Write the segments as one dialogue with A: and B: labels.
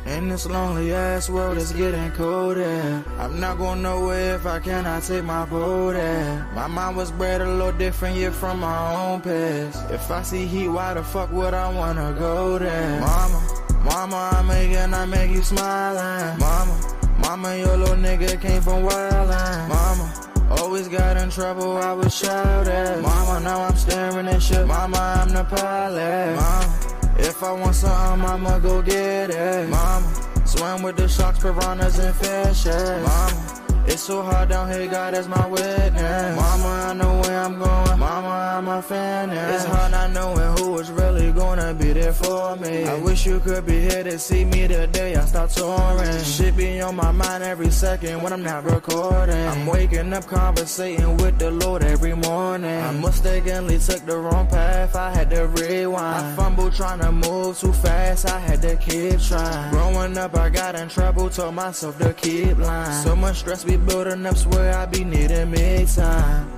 A: In this lonely ass world, it's getting colder. I'm not going nowhere if I cannot take my boat there. My mind was bred a little different, yeah, from my own past. If I see heat, why the fuck would I wanna go there? Mama, I make you smiling. Mama, your little nigga came from wildin'. Mama, always got in trouble, I was shouted. Mama, now I'm staring at shit. Mama, I'm the pilot. Mama, if I want something, I'ma go get it. Mama, swim with the sharks, piranhas, and fishes. Mama, it's so hard down here, God is my witness. Mama, I know where I'm going. Mama, I'm a fan. It's hard not knowing who is really gonna be there for me. I wish you could be here to see me the day I start touring. Shit be on my mind every second when I'm not recording. I'm waking up conversating with the Lord every morning. I mistakenly took the wrong path, I had to rewind. I fumbled trying to move too fast, I had to keep trying. Growing up, I got in trouble, told myself to keep lying. So much stress be building up, swear I be needing me time.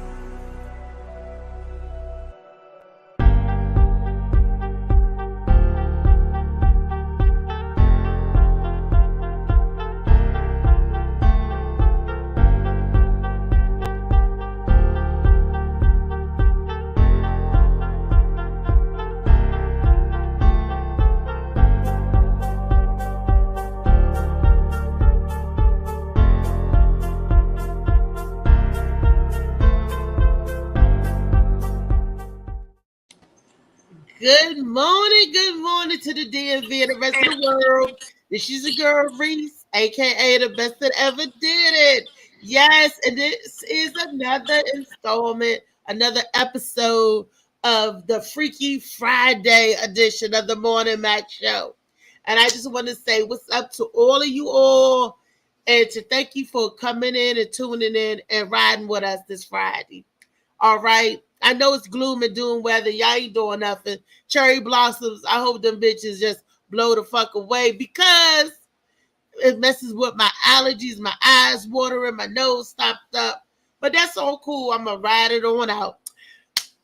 B: Good morning to the DMV and the rest of the world. This is your girl Reese, aka the best that ever did it. Yes, and this is another installment, another episode of the Freaky Friday edition of the Morning Mac Show. And I just want to say what's up to all of you all, and to thank you for coming in and tuning in and riding with us this Friday. All right. I know it's gloom and doom weather. Y'all ain't doing nothing. Cherry blossoms, I hope them bitches just blow the fuck away because it messes with my allergies, my eyes watering, my nose stopped up. But that's all cool. I'm going to ride it on out.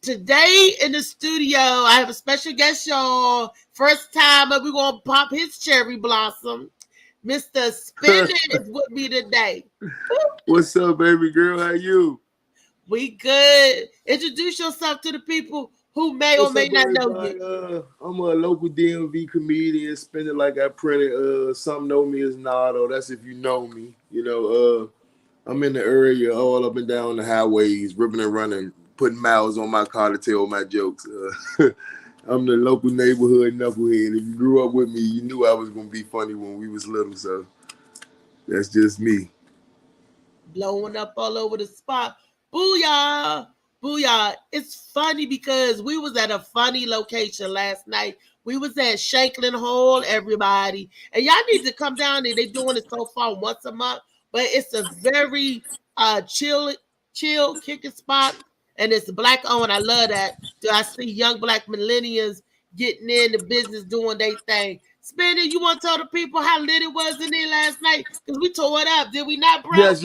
B: Today in the studio, I have a special guest, y'all. First time we're going to pop his cherry blossom. Mr. Spinner is with me today.
C: What's up, baby girl? How you?
B: We good. Introduce yourself to the people who may or may not know you.
C: I'm a local DMV comedian, spinning like I printed. Some know me as Nardo. That's if you know me. You know, I'm in the area all up and down the highways, ripping and running, putting miles on my car to tell my jokes. I'm the local neighborhood knucklehead. If you grew up with me, you knew I was going to be funny when we was little, so that's just me.
B: Blowing up all over the spot. Booyah! Booyah! It's funny because we was at a funny location last night. We was at Shanklin Hall, everybody. And y'all need to come down there. They're doing it so far once a month. But it's a very chill kicking spot. And it's black owned. I love that. I see young black millennials getting in the business, doing their thing. Spinner, you want to tell the people how lit it was in there last night? Because we tore it up. Did we not, bro?
C: Yes.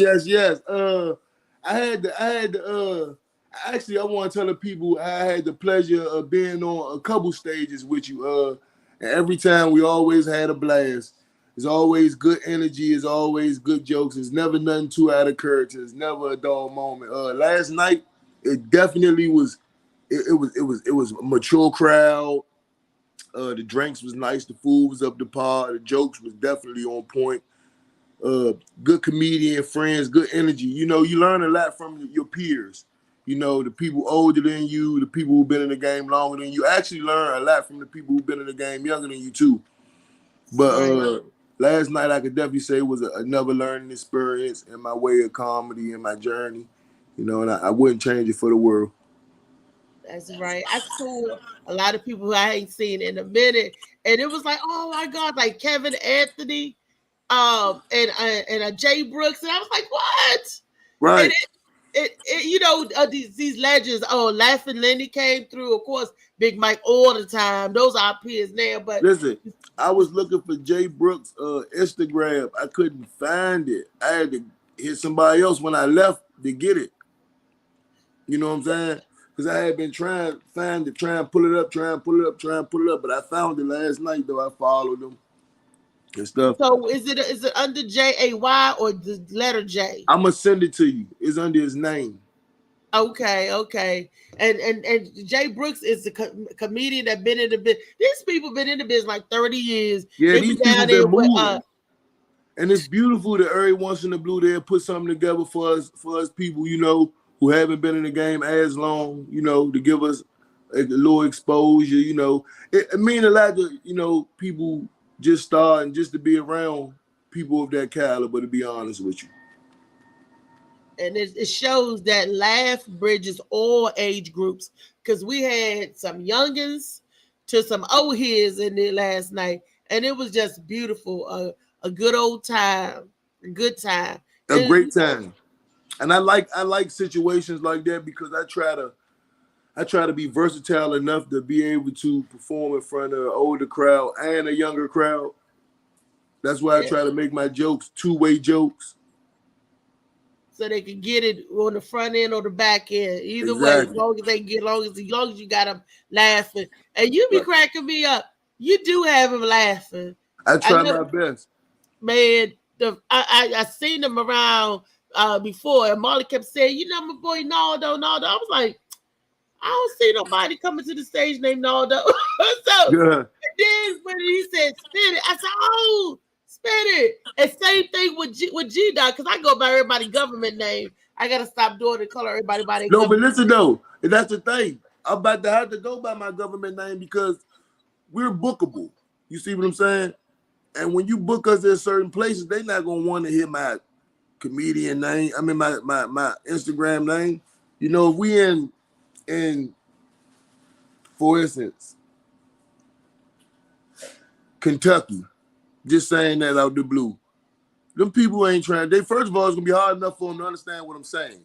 C: Actually, I want to tell the people I had the pleasure of being on a couple stages with you. And every time we always had a blast. It's always good energy. It's always good jokes. It's never nothing too out of character. It's never a dull moment. Last night, it definitely was. It was a mature crowd. The drinks was nice. The food was up to par. The jokes was definitely on point. Good comedian friends, good energy. You know, you learn a lot from your peers. You know, the people older than you, the people who've been in the game longer than you. Actually learn a lot from the people who've been in the game younger than you too. But last night I could definitely say was another learning experience in my way of comedy and my journey. You know, and I wouldn't change it for the world.
B: That's right. I saw a lot of people who I ain't seen in a minute, and it was like, oh my God, like Kevin Anthony. And Jay Brooks, and I was like, what?
C: Right.
B: And you know, these legends. Oh, Laughing Lenny came through, of course. Big Mike all the time. Those are our peers now. But
C: listen, I was looking for Jay Brooks' Instagram. I couldn't find it. I had to hit somebody else when I left to get it. You know what I'm saying? because I had been trying and pull it up, but I found it last night though. I followed them and stuff.
B: So is it under JAY or the letter J?
C: I'm gonna send it to you. It's under his name.
B: Okay. And Jay Brooks is a comedian that been in the business. These people been in the business like 30 years.
C: Yeah,
B: They
C: these
B: be down
C: people
B: there
C: been
B: with
C: moving. And it's beautiful that every once in the blue they'll put something together for us people, you know, who haven't been in the game as long, you know, to give us a little exposure, you know. It means a lot to, you know, people just starting just to be around people of that caliber, to be honest with you.
B: and it shows that laugh bridges all age groups, because we had some youngins to some old heads in there last night, and it was just beautiful. A good old time, a good time,
C: A
B: and
C: great time. And I like situations like that because I try to be versatile enough to be able to perform in front of an older crowd and a younger crowd. That's why I try to make my jokes two-way jokes.
B: so they can get it on the front end or the back end. Either way, as
C: Exactly.
B: long as they get, as long as you got them laughing, and you be
C: Right.
B: cracking me up. You do have them laughing.
C: I try
B: know,
C: my best.
B: man. I seen them around before, and Molly kept saying, "You know, my boy Naldo." I was like, I don't see nobody coming to the stage named Naldo. So
C: Yeah.
B: then when he said spin it, I said, "Oh, spin it." And same thing with G Dot, because I go by everybody's government name. I gotta stop doing it, call everybody by their
C: No, but
B: government.
C: listen though, and that's the thing. I'm about to have to go by my government name because we're bookable. You see what I'm saying? And when you book us at certain places, they're not gonna want to hear my comedian name. I mean my Instagram name. You know, if we in for instance, Kentucky, just saying that out the blue. Them people ain't trying. They first of all, it's gonna be hard enough for them to understand what I'm saying.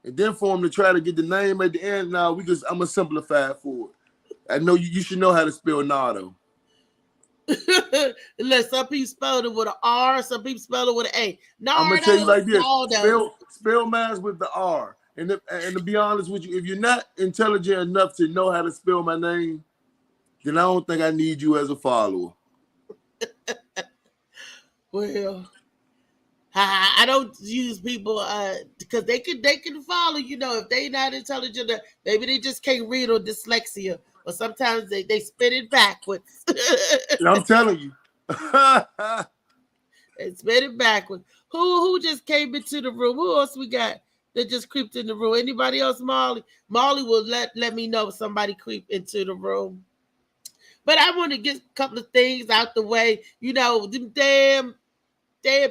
C: And then for them to try to get the name at the end, now I'm gonna simplify it for it. I know you should know how to spell Nardo.
B: Unless some people spell it with an R, some people spell it with an A.
C: I'm gonna tell you
B: Nardo,
C: like this:
B: Naldo.
C: spell mine with the R. And to be honest with you, if you're not intelligent enough to know how to spell my name, then I don't think I need you as a follower.
B: Well, I don't use people because they can follow. You know, if they not intelligent, maybe they just can't read or dyslexia, or sometimes they spit it backwards.
C: I'm telling you.
B: They spit it backwards. Who just came into the room? Who else we got that just creeped in the room? Anybody else? Molly will let me know if somebody creep into the room. But I want to get a couple of things out the way. You know, them damn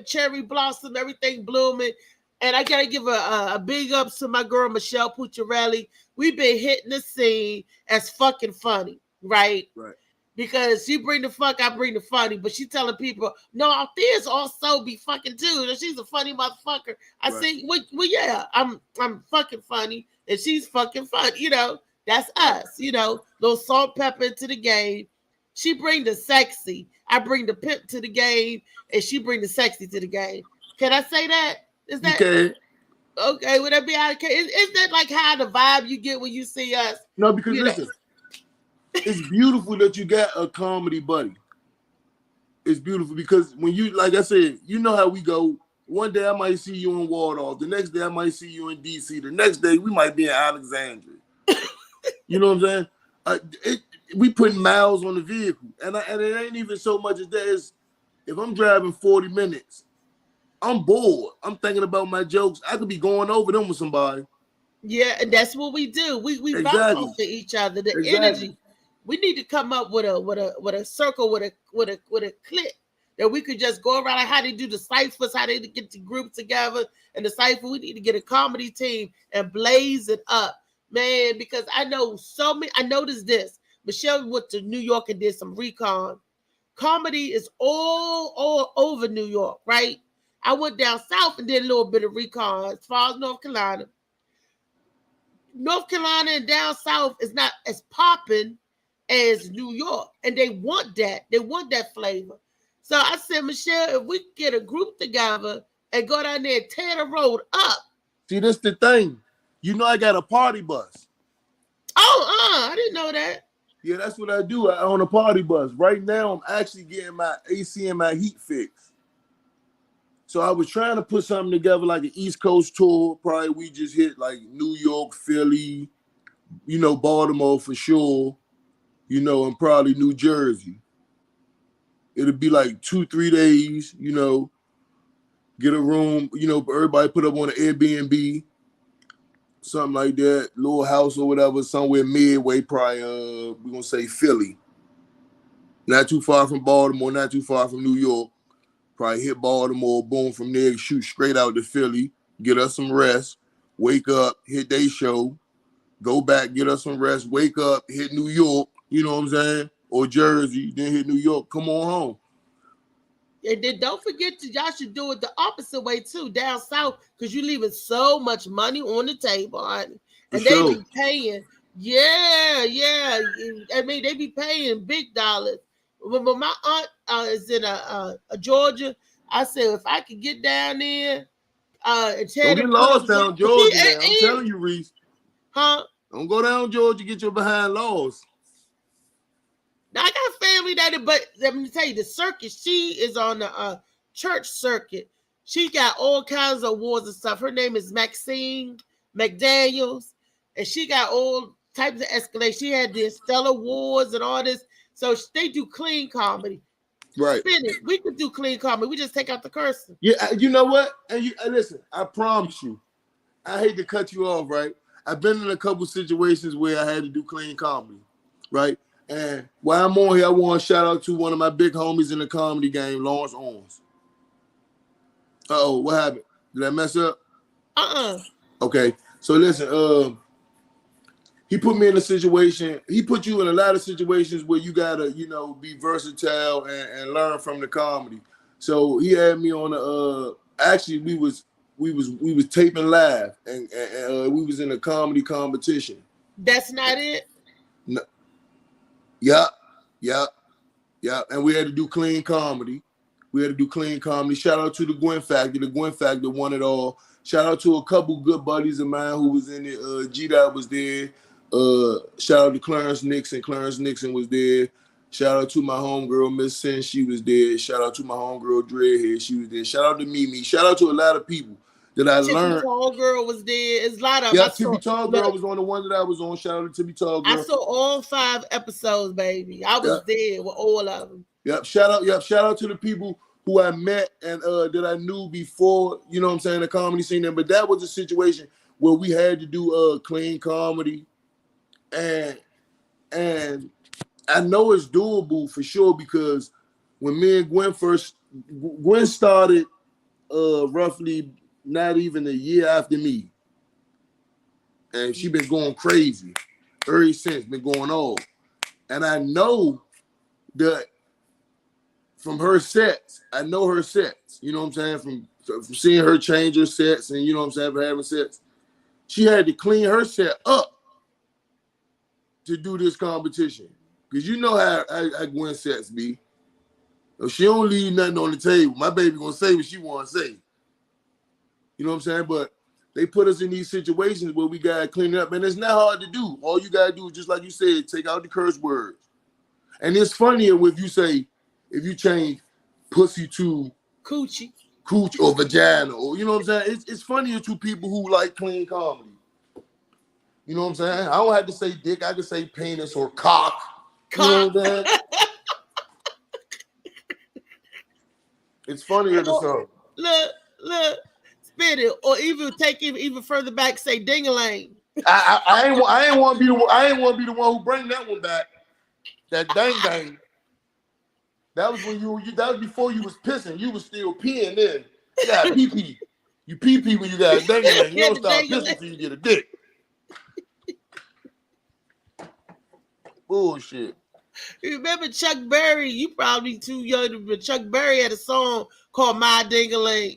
B: cherry blossom, everything blooming. And I gotta give a big ups to my girl Michelle Pucciarelli. We've been hitting the scene as fucking funny, right?
C: Right.
B: Because she bring the fuck, I bring the funny, but she telling people, no, our Thea's also be fucking too. She's a funny motherfucker. I say, well, yeah, I'm fucking funny, and she's fucking funny. You know, that's us. You know, little salt pepper into the game. She bring the sexy. I bring the pimp to the game, and she bring the sexy to the game. Can I say that? Is that okay? Would that be okay? Is that like how the vibe you get when you see us?
C: No, because listen, it's beautiful that you got a comedy buddy. It's beautiful because when you, like I said, you know how we go. One day I might see you in Waldorf. The next day I might see you in DC. The next day we might be in Alexandria. You know what I'm saying? We put miles on the vehicle, and it ain't even so much as that. Is if I'm driving 40 minutes, I'm bored. I'm thinking about my jokes. I could be going over them with somebody.
B: Yeah, and that's what we do. We bounce off of each other. The energy. We need to come up with a circle with a clip that we could just go around, like how they do the ciphers, how they get the group together and the cipher. We need to get a comedy team and blaze it up, man. Because I know so many. I noticed this. Michelle went to New York and did some recon. Comedy is all over New York, right? I went down south and did a little bit of recon as far as North Carolina. North Carolina and down south is not as popping as New York, and they want that. They want that flavor. So I said, Michelle, if we get a group together and go down there and tear the road up.
C: See, that's the thing. You know I got a party bus.
B: Oh, I didn't know that.
C: Yeah, that's what I do. I own a party bus. Right now, I'm actually getting my AC and my heat fixed. So I was trying to put something together like an East Coast tour. Probably we just hit like New York, Philly, Baltimore for sure, and probably New Jersey. It'll be like 2-3 days, get a room, everybody put up on an Airbnb, something like that, little house or whatever, somewhere midway, probably, we're going to say Philly. Not too far from Baltimore, not too far from New York. Probably hit Baltimore, boom, from there, shoot straight out to Philly, get us some rest, wake up, hit day show, go back, get us some rest, wake up, hit New York, you know what I'm saying? Or Jersey, then hit New York, come on home.
B: And then don't forget y'all should do it the opposite way too, down south, because you're leaving so much money on the table, honey. And they be paying, yeah. I mean, they be paying big dollars. When my aunt is in a Georgia, I said if I could get down there and tell
C: don't
B: them
C: get lost down Georgia now. I'm telling you, Reese.
B: Huh?
C: Don't go down Georgia, get your behind lost.
B: Now, I got family but let me tell you, the circuit, she is on the church circuit. She got all kinds of awards and stuff. Her name is Maxine McDaniels, and she got all types of escalation. She had the Stellar Awards and all this. So they do clean comedy.
C: Right.
B: Spin it. We could do clean comedy. We just take out the cursing.
C: Yeah, you know what? And listen, I promise you, I hate to cut you off, right? I've been in a couple situations where I had to do clean comedy, right? And while I'm on here, I want to shout out to one of my big homies in the comedy game, Lawrence Owens. Uh-oh, what happened? Did I mess up? Okay, so listen, he put me in a situation, he put you in a lot of situations where you gotta, be versatile and learn from the comedy. So he had me on actually we was taping live and we was in a comedy competition.
B: That's not it?
C: No. Yeah. And we had to do clean comedy. Shout out to the Gwen Factor. The Gwen Factor won it all. Shout out to a couple good buddies of mine who was in it. G-Dot was there. Shout out to Clarence Nixon. Clarence Nixon was there. Shout out to my homegirl, Miss Sin. She was there. Shout out to my homegirl, Dreadhead. She was there. Shout out to Mimi. Shout out to a lot of people that I learned.
B: Tall Girl was there. It's a lot of
C: them. Yeah, Tippy Tall Girl was on the one that I was on. Shout out to Tippy Tall Girl.
B: I saw all 5 episodes, baby. I was there with all of them.
C: Yep. Shout out to the people who I met and that I knew before, the comedy scene. But that was a situation where we had to do clean comedy. And I know it's doable for sure because when me and Gwen started roughly not even a year after me. And she been going crazy ever since, been going on. And I know that from her sets, I know her sets, you know what I'm saying? From seeing her change her sets and, from having sets. She had to clean her set up to do this competition. Because you know how Gwen sets be. She don't leave nothing on the table. My baby gonna say what she want to say. You know what I'm saying? But they put us in these situations where we gotta clean it up. And it's not hard to do. All you gotta do is, just like you said, take out the curse words. And it's funnier if you change pussy to
B: coochie
C: or vagina, or you know what I'm saying? It's funnier to people who like clean comedy. You know what I'm saying? I don't have to say dick, I can say penis or cock. You know what I'm saying? It's funnier to some.
B: Look, spit it, or even take it even further back, say ding-a-lang.
C: I ain't want to be the one who bring that one back. That dang. That was when that was before you was pissing. You was still peeing then. You got pee-pee. You pee-pee when you got a dang. You don't stop pissing until you get a dick. Bullshit.
B: You remember Chuck Berry? You probably too young, but Chuck Berry had a song called My Ding-a-Ling.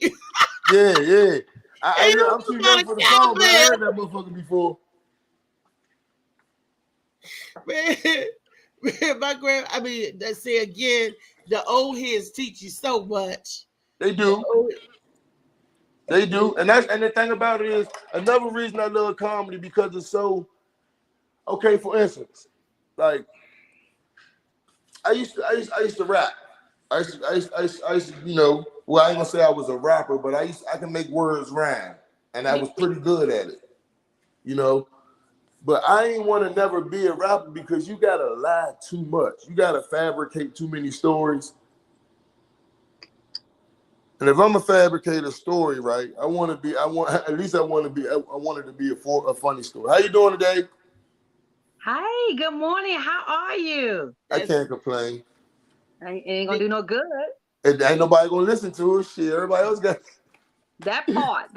C: Yeah. I'm too young for the song, but I heard that motherfucker before.
B: Man, my say again, the old heads teach you so much.
C: They do. They do, and the thing about it is another reason I love comedy because it's so okay. For instance, like I used to rap. I used to, you know, well, I ain't gonna say I was a rapper, but I can make words rhyme, and I was pretty good at it, you know. But I ain't want to never be a rapper because you gotta lie too much. You gotta fabricate too many stories. And if I'm gonna fabricate a story, right, I want it to be a funny story. How you doing today?
D: Hi, good morning. How are you?
C: I can't complain.
D: Ain't gonna do no good.
C: And ain't nobody gonna listen to it. Shit, everybody else got
D: That part.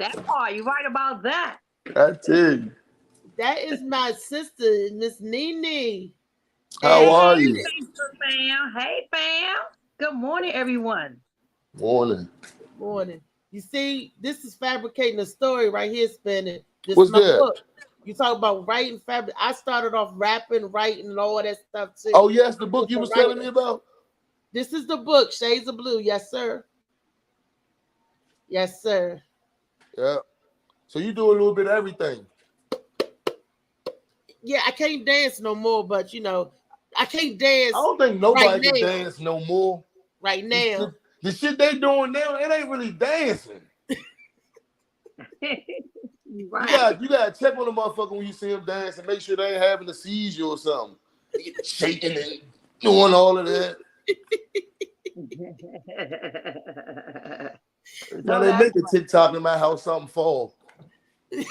D: You're right about that.
C: I tell you.
B: That is my sister, Miss Nene.
C: How are you?
D: Fam. Hey, fam. Good morning, everyone.
C: Morning.
B: Morning. You see, this is fabricating a story right here, Spinning. This
C: What's
B: is my
C: that?
B: book. You talk about writing, I started off rapping, writing, and all that stuff too.
C: Oh, yes, the book you was telling me about?
B: This is the book, Shades of Blue. Yes, sir. Yes, sir.
C: Yeah. So you do a little bit of everything.
B: Yeah, I can't dance no more, but you know, I can't dance.
C: I don't think nobody can dance no more.
B: Right now.
C: The shit they doing now, it ain't really dancing.
D: Right.
C: You gotta check on the motherfucker when you see him dance and make sure they ain't having a seizure or something. Shaking and doing all of that. Now they make a TikTok in my house, something fall. Sit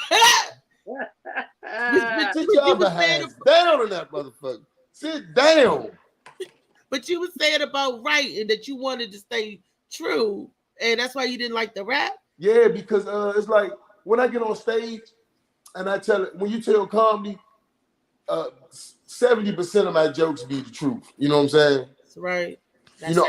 C: y'all behind down on that motherfucker. Sit down.
B: But you were saying about writing that you wanted to stay true, and that's why you didn't like the rap.
C: Yeah, because it's like when I get on stage and I tell it, when you tell comedy, 70% of my jokes be the truth. You know what I'm saying?
B: That's right.
C: You know,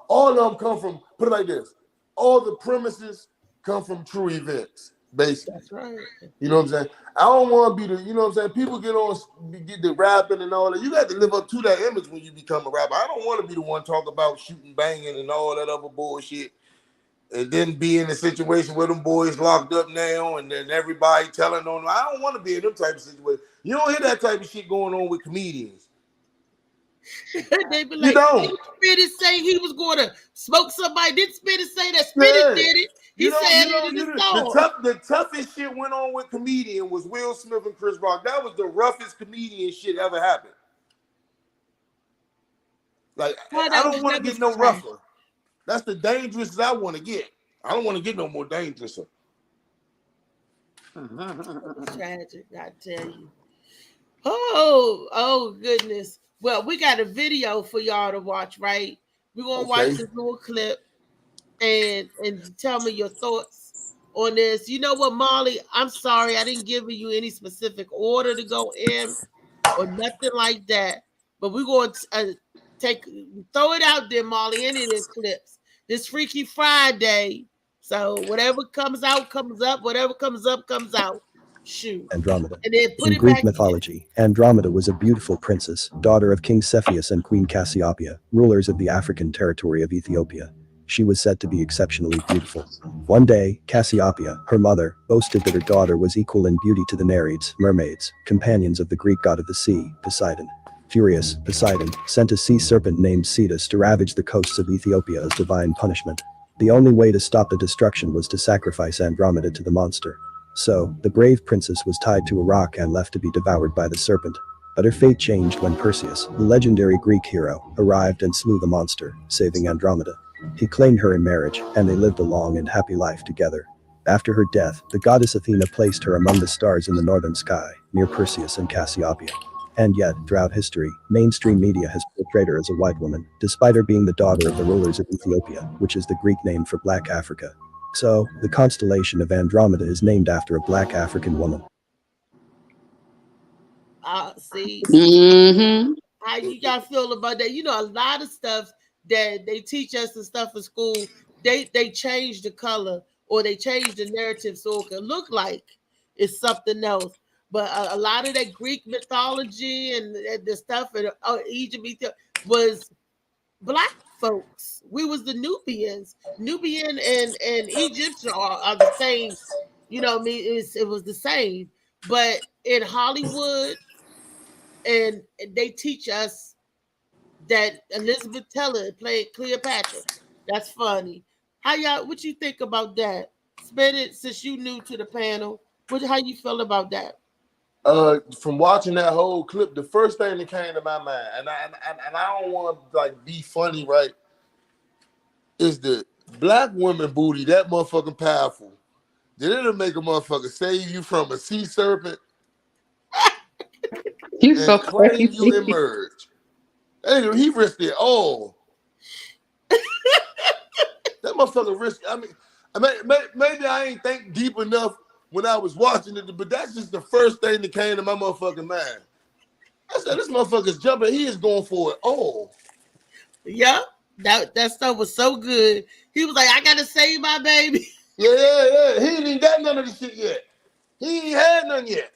C: all of them come from, put it like this, all the premises come from true events, basically.
B: That's right.
C: You know what I'm saying? I don't want to be the, you know what I'm saying? People get the rapping and all that. You got to live up to that image when you become a rapper. I don't want to be the one talk about shooting, banging, and all that other bullshit. And then be in a situation where them boys locked up now and then everybody telling on them. I don't want to be in them type of situations. You don't hear that type of shit going on with comedians.
B: They be like,
C: you don't.
B: Spinning say he was going to smoke somebody. Didn't Spinning say that Spinning did it? He said it in the song.
C: The toughest shit went on with comedian was Will Smith and Chris Rock. That was the roughest comedian shit ever happened. Like, I don't want to get no rougher. That's the dangerous I want to get. I don't want to get no more dangerous.
B: Tragic, I tell you. Oh goodness. Well, we got a video for y'all to watch, right? We're gonna watch this little clip and tell me your thoughts on this. You know what, Molly? I'm sorry, I didn't give you any specific order to go in or nothing like that. But we're going to throw it out there, Molly, any of these clips. This Freaky Friday. So whatever comes out, comes up. Whatever comes up, comes out. Shoot.
E: Andromeda.
B: And then put
E: In
B: it
E: Greek
B: back
E: mythology, Andromeda was a beautiful princess, daughter of King Cepheus and Queen Cassiopeia, rulers of the African territory of Ethiopia. She was said to be exceptionally beautiful. One day, Cassiopeia, her mother, boasted that her daughter was equal in beauty to the Nereids, mermaids, companions of the Greek god of the sea, Poseidon. Furious, Poseidon sent a sea serpent named Cetus to ravage the coasts of Ethiopia as divine punishment. The only way to stop the destruction was to sacrifice Andromeda to the monster. So, the brave princess was tied to a rock and left to be devoured by the serpent. But her fate changed when Perseus, the legendary Greek hero, arrived and slew the monster, saving Andromeda. He claimed her in marriage, and they lived a long and happy life together. After her death, the goddess Athena placed her among the stars in the northern sky, near Perseus and Cassiopeia. And yet, throughout history, mainstream media has portrayed her as a white woman, despite her being the daughter of the rulers of Ethiopia, which is the Greek name for Black Africa. So, the constellation of Andromeda is named after a Black African woman.
B: See,
D: Mm-hmm.
B: how you guys feel about that? You know, a lot of stuff that they teach us and stuff in school, they change the color or they change the narrative so it can look like it's something else. But a lot of that Greek mythology and the stuff in Egypt was black folks. We was the Nubians. Nubian and Egyptian are the same. You know what I mean? It was the same. But in Hollywood, and they teach us that Elizabeth Taylor played Cleopatra. That's funny. How y'all? What you think about that? Spin it since you new to the panel. How you feel about that?
C: From watching that whole clip, the first thing that came to my mind, and I don't want to like be funny, right? Is the black woman booty that motherfucking powerful? Did it make a motherfucker save you from a sea serpent
F: You
C: and
F: so
C: claim
F: crazy.
C: you emerge? Hey, he risked it all. That motherfucker risked. I mean, maybe I ain't think deep enough when I was watching it, but that's just the first thing that came to my motherfucking mind. I said, this motherfucker's jumping. He is going for it all.
B: Yeah, that stuff was so good. He was like, I gotta save my baby.
C: Yeah. He ain't even got none of the shit yet. He ain't had none yet.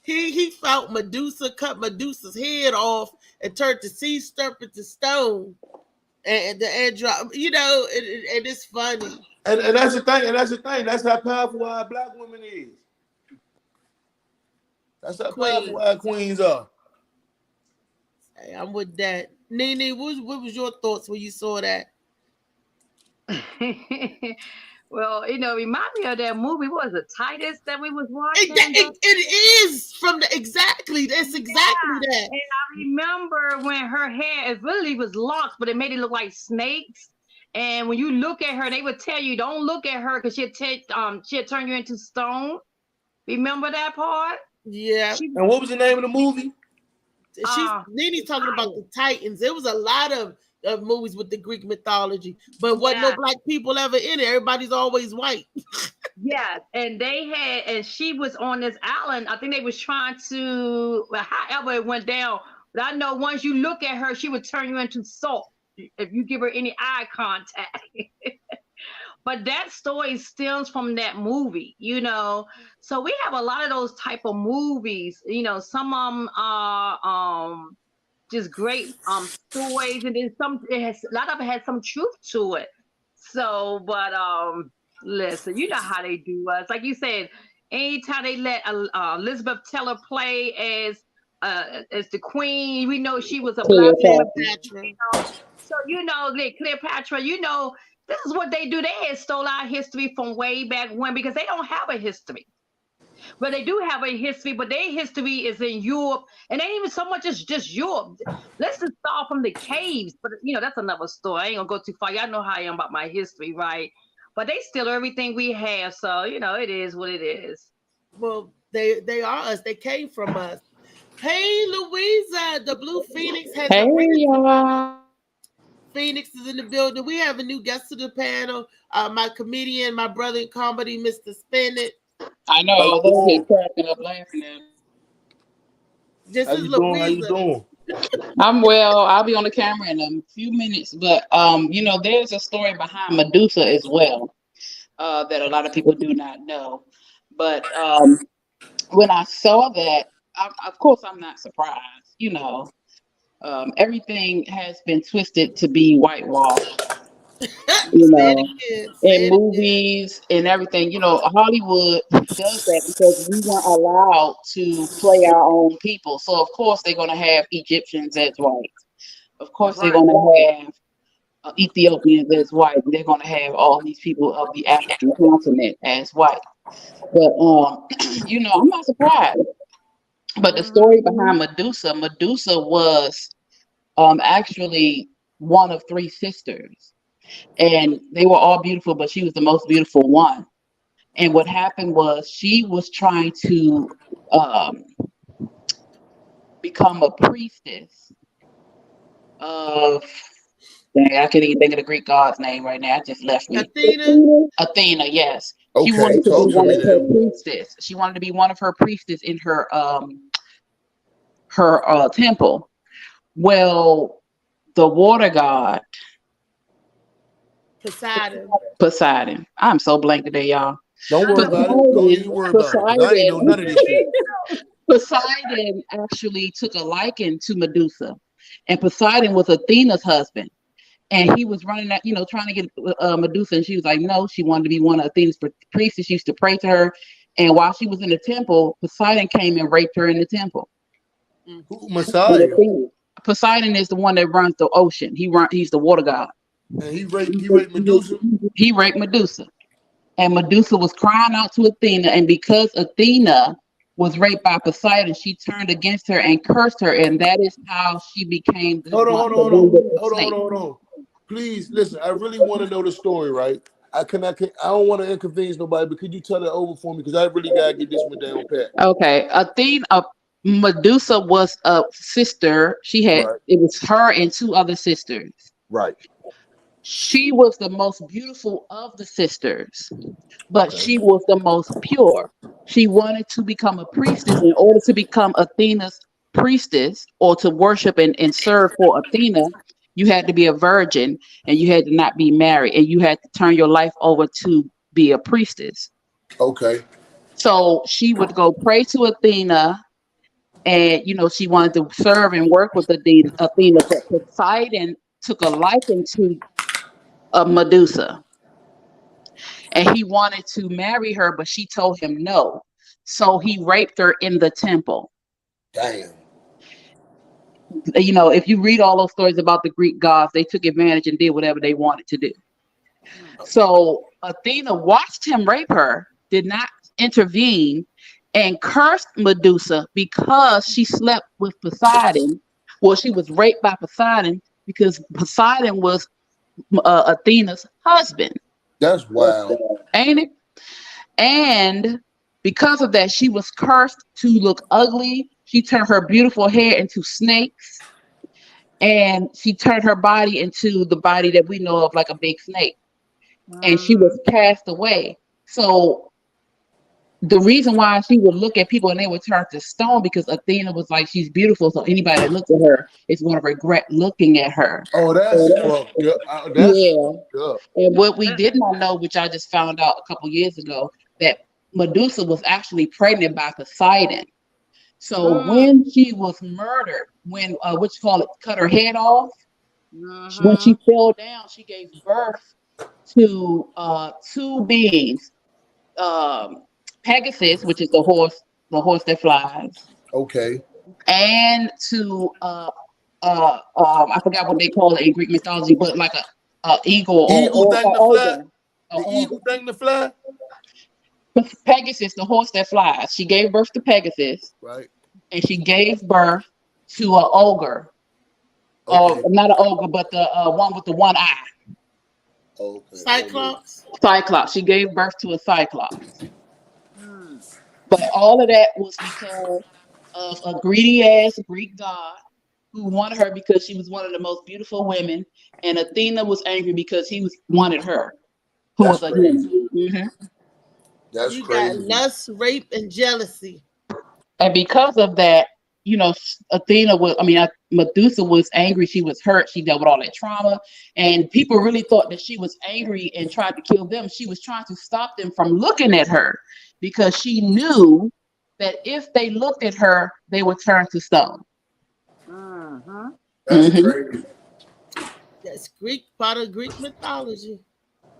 B: He fought Medusa, cut Medusa's head off, and turned the sea serpent to stone. And the andro, you know, and it's funny.
C: And that's the thing. That's how powerful our black women is. That's how powerful our queens are.
B: Hey, I'm with that. Nene, what was your thoughts when you saw that?
D: Well, you know, remind me of that movie. What was it, Titus, that we was watching?
B: It is from the exactly. That's exactly that.
D: And I remember when her hair, it really was locks, but it made it look like snakes. And when you look at her, they would tell you, don't look at her because she'll turn you into stone. Remember that part?
B: Yeah.
C: And what was the name of the movie?
B: Nene's talking about the Titans. There was a lot of movies with the Greek mythology, but wasn't no black people ever in it. Everybody's always white.
D: Yes, and she was on this island. I think they was trying to, however it went down. But I know once you look at her, she would turn you into salt if you give her any eye contact. But that story stems from that movie, you know. So we have a lot of those type of movies. You know, some of them are just great stories, and then a lot of it has some truth to it. So, but listen, you know how they do us. Like you said, anytime they let Elizabeth Taylor play as the queen, we know she was a black Cleopatra. You know? So you know, Cleopatra, you know, this is what they do. They had stole our history from way back when, because they don't have a history. Well, they do have a history, but their history is in Europe, and ain't even so much as just Europe. Let's just start from the caves, but you know, that's another story. I ain't gonna go too far. Y'all know how I am about my history, right? But they steal everything we have, so you know, it is what it is.
B: Well, they are us. They came from us. Hey, Louisa, the Blue Phoenix has
F: y'all.
B: Phoenix is in the building. We have a new guest to the panel. My comedian, my brother in comedy, Mr. Spinnet.
F: I know. I was over here cracking up laughing at him.
B: This is Louisa.
C: How you doing?
F: I'm well. I'll be on the camera in a few minutes, but you know, there's a story behind Medusa as well that a lot of people do not know. But when I saw that, of course, I'm not surprised. You know, everything has been twisted to be whitewashed. You know, in movies and everything. You know, Hollywood does that because we weren't allowed to play our own people. So of course they're going to have Egyptians as white. Of course they're going to have Ethiopians as white. They're going to have all these people of the African continent as white. But you know, I'm not surprised. But the story behind Medusa was actually one of three sisters. And they were all beautiful, but she was the most beautiful one. And what happened was she was trying to become a priestess of, I can't even think of the Greek god's name right now. It just left me. Athena, yes.
C: Okay,
F: she wanted to be one of her priestess. She wanted to be one of her priestess in her temple. Well, the water god, Poseidon. I'm so blank today, y'all.
C: Don't worry about it. Don't even worry about it. I ain't know none of this shit.
F: Poseidon actually took a liking to Medusa, and Poseidon was Athena's husband. And he was running that, trying to get Medusa, and she was like, no, she wanted to be one of Athena's priests. She used to pray to her. And while she was in the temple, Poseidon came and raped her in the temple.
C: Who, Messiah?
F: Poseidon is the one that runs the ocean. He's the water god.
C: And he raped Medusa?
F: He raped Medusa. And Medusa was crying out to Athena. And because Athena was raped by Poseidon, she turned against her and cursed her. And that is how she became the
C: Hold on. Please listen. I really want to know the story, right? I don't want to inconvenience nobody, but could you tell it over for me? Because I really gotta get this one down pat.
F: Okay. Medusa was a sister. She had It was her and two other sisters.
C: Right.
F: She was the most beautiful of the sisters, but she was the most pure. She wanted to become a priestess. In order to become Athena's priestess or to worship and serve for Athena, you had to be a virgin and you had to not be married and you had to turn your life over to be a priestess.
C: Okay.
F: So she would go pray to Athena and, she wanted to serve and work with Athena, but Poseidon took a liking to Medusa. And he wanted to marry her, but she told him no. So he raped her in the temple.
C: Damn.
F: If you read all those stories about the Greek gods, they took advantage and did whatever they wanted to do. So Athena watched him rape her, did not intervene, and cursed Medusa because she slept with Poseidon. Well, she was raped by Poseidon because Poseidon was Athena's husband.
C: That's wild.
F: Ain't it? And because of that, she was cursed to look ugly. She turned her beautiful hair into snakes. And she turned her body into the body that we know of, like a big snake. And she was cast away. So the reason why she would look at people and they would turn to stone, because Athena was like, she's beautiful. So anybody that looks at her is going to regret looking at her.
C: Oh, that's
F: And what we did not know, which I just found out a couple years ago, that Medusa was actually pregnant by Poseidon. So when she was murdered, when cut her head off, when she fell down, she gave birth to two beings, Pegasus, which is the horse that flies.
C: Okay.
F: And to I forgot what they call it in Greek mythology, but like a eagle.
C: Eagle thing to fly. The eagle thing to fly.
F: Pegasus, the horse that flies. She gave birth to Pegasus.
C: Right.
F: And she gave birth to an ogre.
C: Okay.
F: Not an ogre, but the one with the one eye.
C: Okay.
F: Cyclops. She gave birth to a Cyclops. But all of that was because of a greedy ass Greek god who wanted her because she was one of the most beautiful women, and Athena was angry because he wanted her.
C: That's crazy. That's
B: you
C: crazy.
B: Got lust, rape, and jealousy.
F: And because of that, Medusa was angry. She was hurt. She dealt with all that trauma. And people really thought that she was angry and tried to kill them. She was trying to stop them from looking at her because she knew that if they looked at her, they would turn to stone.
C: That's crazy.
B: That's part of Greek mythology.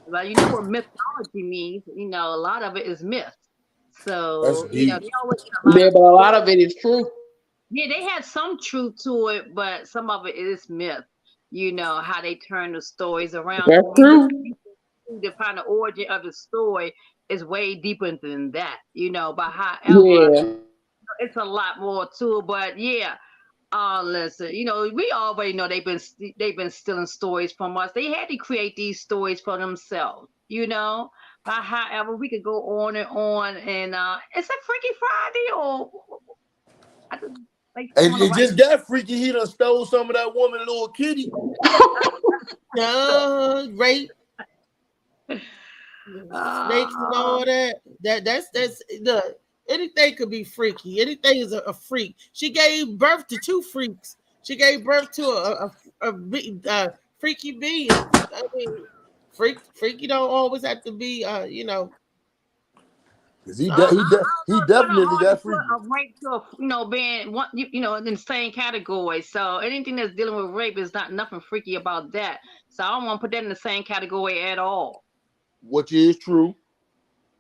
D: Well, you know what mythology means. A lot of it is myth. So, they always
F: but a lot of it is true.
D: Yeah, they have some truth to it, but some of it is myth. How they turn the stories around.
F: That's true.
D: To find the origin of the story is way deeper than that, but however, it's a lot more to it. But listen, we already know they've been stealing stories from us. They had to create these stories for themselves, But however, we could go on and on, and it's a Freaky Friday, or
C: it just got freaky. He done stole some of that woman, little kitty.
B: Rape, snakes, and all that. That's anything could be freaky. Anything is a freak. She gave birth to two freaks. She gave birth to a freaky being. I mean, freaky don't always have to be,
C: Cause he definitely that freaky.
D: A rape to being one, in the same category. So anything that's dealing with rape is not nothing freaky about that. So I don't want to put that in the same category at all.
C: Which is true.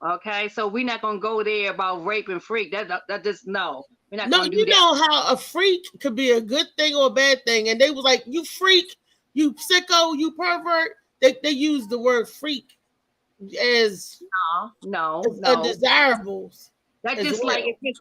D: Okay, so we're not gonna go there about rape and freak. That just no. We're not
B: No,
D: gonna do
B: you
D: that.
B: know how a freak could be a good thing or a bad thing, and they was like, "You freak, you sicko, you pervert." They use the word freak as undesirables.
D: That's just like it's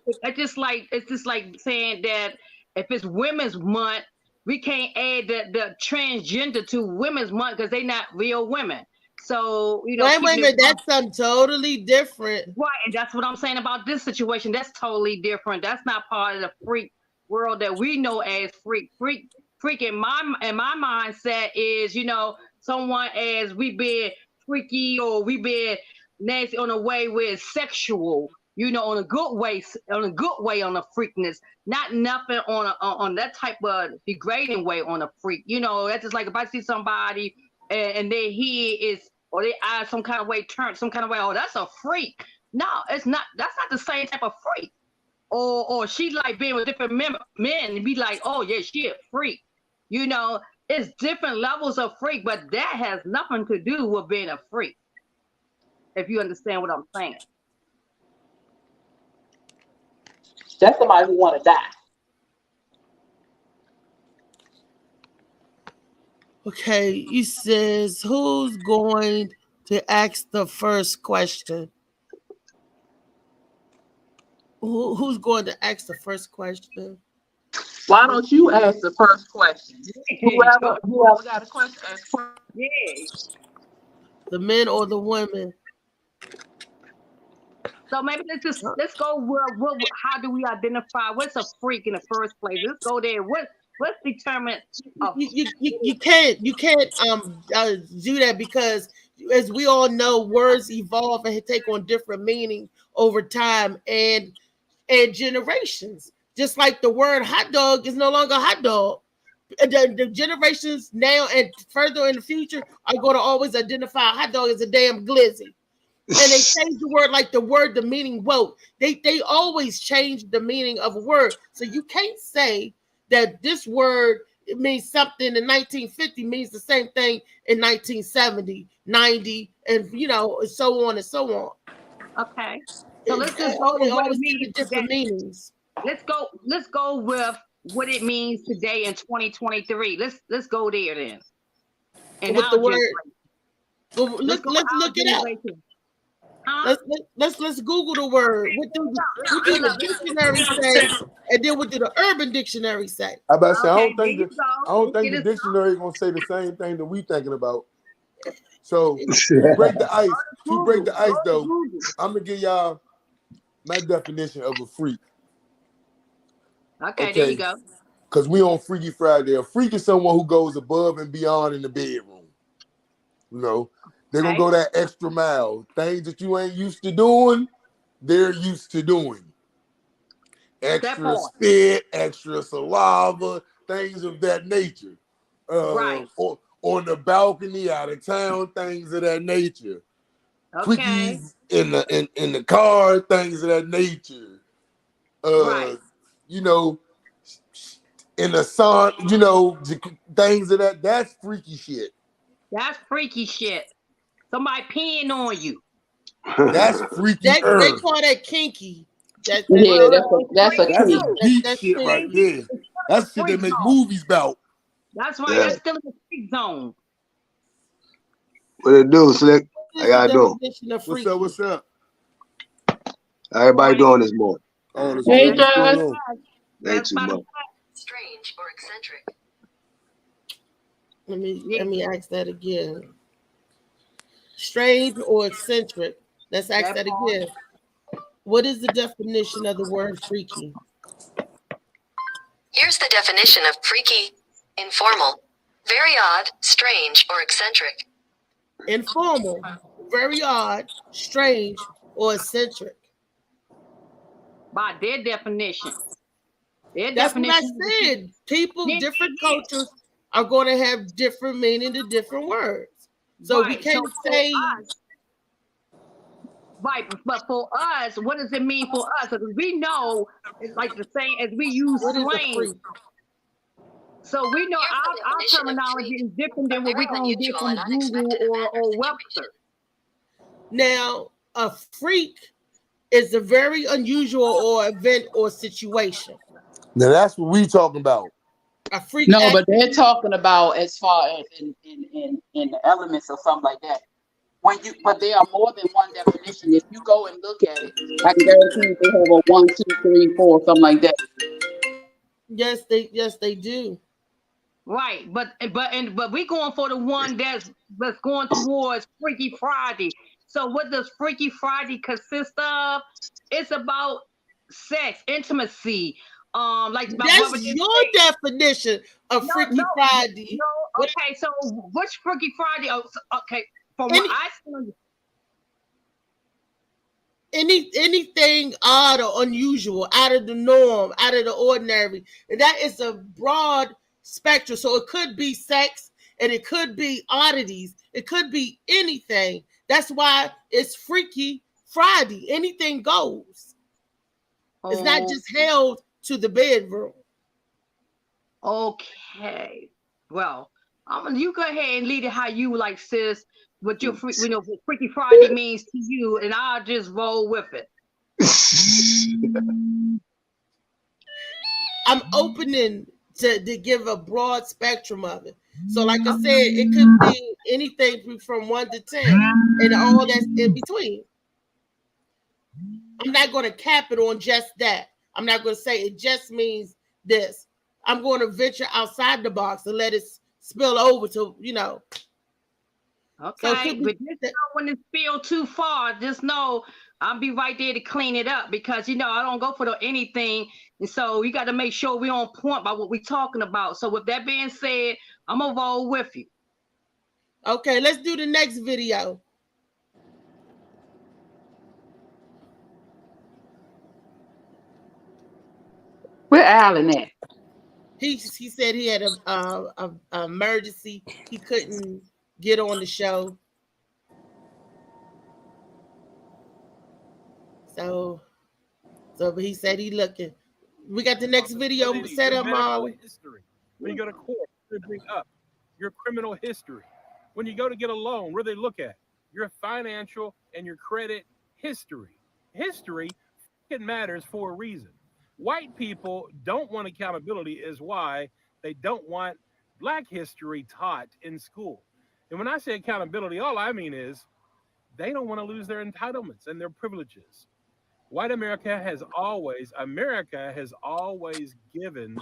D: just like saying that if it's Women's Month, we can't add the transgender to Women's Month because they're not real women. So
B: wait a minute, that's something totally different,
D: right? And that's what I'm saying about this situation. That's totally different. That's not part of the freak world that we know as freak. Freak in my mindset is someone as we been freaky or we been nasty on a way where it's sexual. On a good way on a freakness, not nothing on that type of degrading way on a freak. That's just like if I see somebody and their head is or their eyes some kind of way turned some kind of way. Oh, that's a freak. No, it's not. That's not the same type of freak. Or she like being with different men and be like, oh yeah, she a freak. It's different levels of freak, but that has nothing to do with being a freak. If you understand what I'm saying.
F: That's somebody who want to die.
B: Okay, he says, who's going to ask the first question? Who's going to ask the first question?
F: Why don't you ask the first question? Whoever got a question, ask question.
D: Yeah.
B: The men or the women?
D: So maybe let's go with how do we identify what's a freak in the first place? Let's go there. What's determined?
B: You can't do that because as we all know, words evolve and take on different meaning over time and generations. Just like the word hot dog is no longer hot dog. The generations now and further in the future are going to always identify a hot dog as a damn glizzy. And they change the word like the meaning woke. They always change the meaning of a word. So you can't say that this word it means something in 1950 means the same thing in 1970, 90, and so on and so on.
D: Okay. So let's just go with what it means
B: different meanings.
D: Let's go with what it means today in 2023. Let's go there then. And
B: with the word. Well, let's look it up.
D: Huh?
B: Let's Google the word. What do the dictionary say? And then what do the Urban Dictionary say?
C: I about to say, I don't think the dictionary is gonna say the same thing that we thinking about. So to break the ice though, I'm gonna give y'all my definition of a freak.
D: Okay, there you go.
C: Because we on Freaky Friday. A freak is someone who goes above and beyond in the bedroom. They're going to go that extra mile. Things that you ain't used to doing, they're used to doing. Extra spit, extra saliva, things of that nature.
D: Right.
C: On the balcony, out of town, things of that nature.
D: Okay.
C: Quickies in the car, things of that nature.
D: Right.
C: In the sun, things of that. That's freaky shit.
D: That's freaky shit. Somebody peeing on you.
C: That's freaky.
B: They call that kinky.
F: That's a
C: deep shit right there. That's shit they make movies about.
D: That's right. That's still in the freak zone.
G: What it do, Slick? How y'all doing?
C: What's up?
G: How everybody doing this morning?
F: Hey, Josh.
G: Ain't too much.
H: Strange or eccentric.
B: Let me ask that again. Strange or eccentric? Let's ask that again. What is the definition of the word freaky?
H: Here's the definition of freaky. Informal. Very odd, strange, or eccentric.
B: Informal. Very odd, strange, or eccentric.
D: By their definition.
B: That's what I said. People, different cultures are going to have different meaning to different words. So we can't say
D: Right, but for us, what does it mean for us? Because we know it's like the same as we use
B: What is a
D: slang.
B: freak?
D: So we know
H: Here's the
D: our
H: definition of
D: terminology
H: freak.
D: is different
H: A
D: than what
H: very
D: we're going to get
H: unusual and
D: from Google
H: unexpected event or
D: or
H: situation.
D: Webster.
B: Now, a freak is a very unusual or event or situation.
C: Now that's what we talking about.
B: A freak
F: No, but they're
B: activity.
F: talking about as far as in the elements or something like that. But there are more than one definition. If you go and look at it, I can guarantee you they have a 1, 2, 3, 4, something like that.
B: Yes, they do.
D: Right, but we going for the one that's going towards Freaky Friday. So what does Freaky Friday consist of? It's about sex, intimacy. Like my brother
B: That's
D: just
B: your
D: said.
B: definition of Freaky Friday.
D: No.
B: What
D: Okay, so which Freaky Friday? Oh, okay, from what
B: any
D: I see.
B: anything odd or unusual, out of the norm, out of the ordinary. And that is a broad spectrum. So it could be sex and it could be oddities. It could be anything. That's why it's Freaky Friday. Anything goes. It's not
D: Oh,
B: just held to the bedroom.
D: okay. Well, you go ahead and lead it how you like, sis. What your what Freaky Friday means to you, and I'll just roll with it.
B: I'm opening to give a broad spectrum of it. So, like I said, it could be anything from 1 to 10 and all that's in between. I'm not going to cap it on just that. I'm not going to say it just means this. I'm going to venture outside the box and let it spill over to,
D: Okay,
B: So it could be
D: but just know when it spilled too far, just know I'll be right there to clean it up because I don't go for anything, and so you got to make sure we're on point by what we're talking about. So with that being said, I'm gonna roll with you.
B: Okay, let's do the next video.
F: Where Alan at?
B: He said he had a emergency. He couldn't get on the show. So but he said he looking. We got the next video set up, Molly.
I: History. When you go to court, they bring up your criminal history. When you go to get a loan, where they look at your financial and your credit history. History matters for a reason. White people don't want accountability is why they don't want Black history taught in school. And when I say accountability, all I mean is they don't want to lose their entitlements and their privileges. America has always given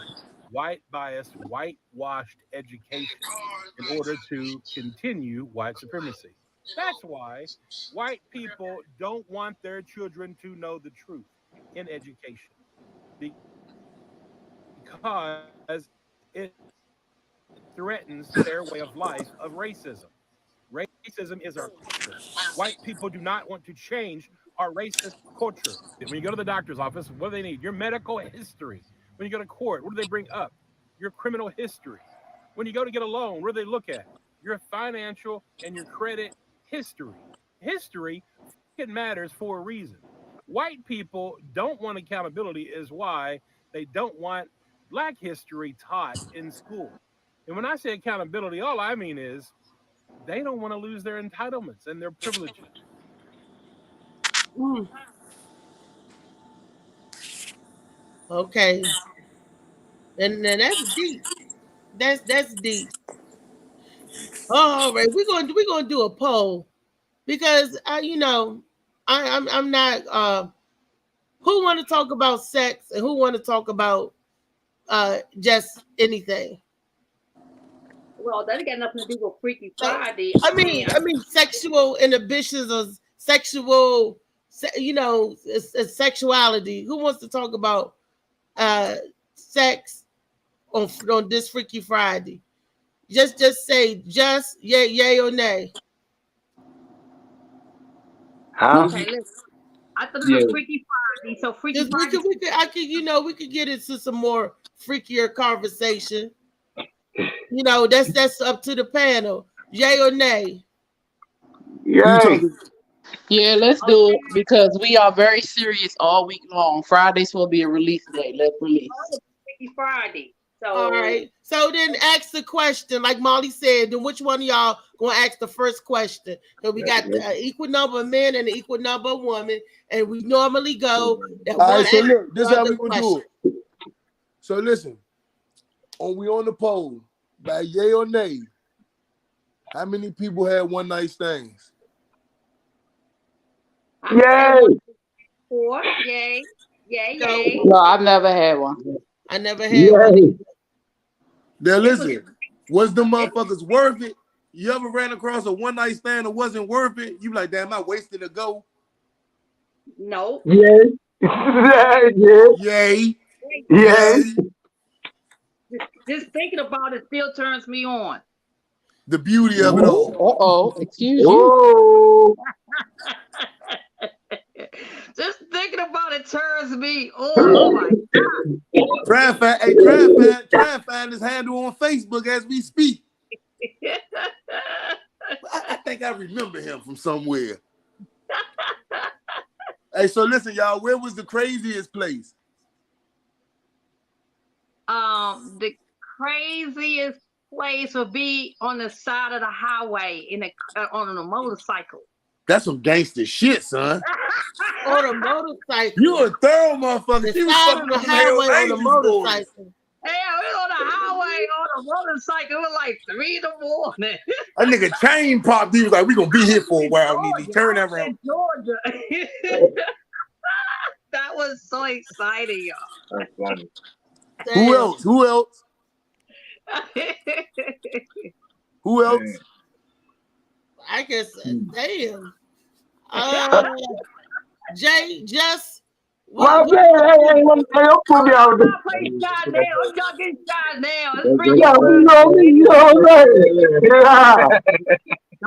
I: white biased, whitewashed education in order to continue white supremacy. That's why white people don't want their children to know the truth in education because it threatens their way of life of racism. Racism is our culture. White people do not want to change our racist culture. When you go to the doctor's office, what do they need? Your medical history. When you go to court, what do they bring up? Your criminal history. When you go to get a loan, what do they look at? Your financial and your credit history. History matters for a reason. White people don't want accountability is why they don't want Black history taught in school. And when I say accountability, all I mean is they don't want to lose their entitlements and their privileges.
B: Okay, and that's deep. That's deep. All right, we're gonna do a poll because I'm not. Who want to talk about sex and who want to talk about just anything?
D: Well, that got nothing to do with Freaky Friday.
B: I mean, sexual inhibitions or sexual, sexuality. Who wants to talk about sex on this Freaky Friday? Just say yay or nay.
G: Huh?
D: Okay, listen. I thought it was Freaky Friday, so Freaky Friday.
B: We could get into some more freakier conversation. That's up to the panel. Yay or nay?
G: Yay.
F: Yeah, let's do it because we are very serious all week long. Friday's will be a release day. Let's release.
D: Freaky Friday. So
B: All right. So then ask the question, like Molly said. Then which one of y'all gonna ask the first question? So we got equal number of men and an equal number of women, and we normally go that
C: All
B: one.
C: right, so look, this is how we gonna
B: question.
C: do it. So listen, we on the poll by yay or nay. How many people had one night stands?
G: Yay!
D: 4. Yay. Yay.
F: No, I've never had one.
B: I never had one.
C: Now listen, was the motherfuckers worth it? You ever ran across a one night stand that wasn't worth it? You like, damn, I wasted a go.
D: No.
G: Yay!
C: Yay!
G: Yay!
D: Just thinking about it still turns me on.
C: The beauty of it all.
F: Excuse you.
G: Oh!
D: Just thinking about it turns me on. Oh my God.
C: Try and find his handle on Facebook as we speak. I think I remember him from somewhere. Hey, so listen, y'all, where was the craziest place?
D: The craziest place would be on the side of the highway on a motorcycle.
C: That's some gangster shit, son.
B: On a motorcycle.
C: You a thorough motherfucker.
B: The side of the highway on a motorcycle.
D: Yeah, we on the highway on a motorcycle. It was like 3 in the morning.
C: A nigga chain popped. He was like, we gonna be here for a while. He turned that around.
D: Georgia. That was so exciting, y'all.
G: That's funny.
C: Who else? Who else? Who else?
B: I guess, damn. Jay, just.
G: Well, hey, don't put me out there.
D: I'm talking shot now.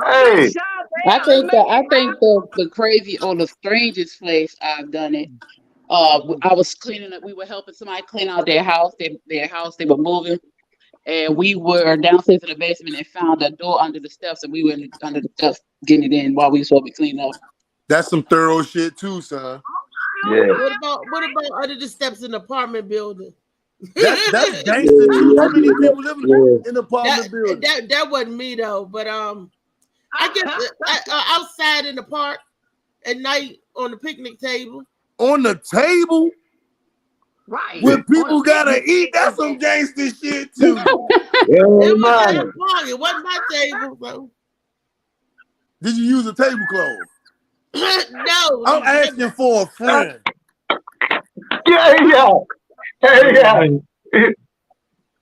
G: Hey.
F: I think the crazy or the strangest place I've done it. I was cleaning up. We were helping somebody clean out their house. They were moving, and we were downstairs in the basement and found a door under the steps, and we were under the steps getting it in while we were supposed to be cleaning up.
C: That's some thorough shit too, son.
G: Yeah.
B: What about under the steps in the apartment building?
C: That's gangster too. How many people living in the apartment building?
B: That wasn't me though, but I guess outside in the park at night on the picnic table.
C: On the table?
D: Right.
C: When people gotta eat, that's some gangster shit too.
B: It wasn't my table, bro.
C: Did you use a tablecloth?
B: No.
C: I'm asking for a friend.
G: Yeah.
C: All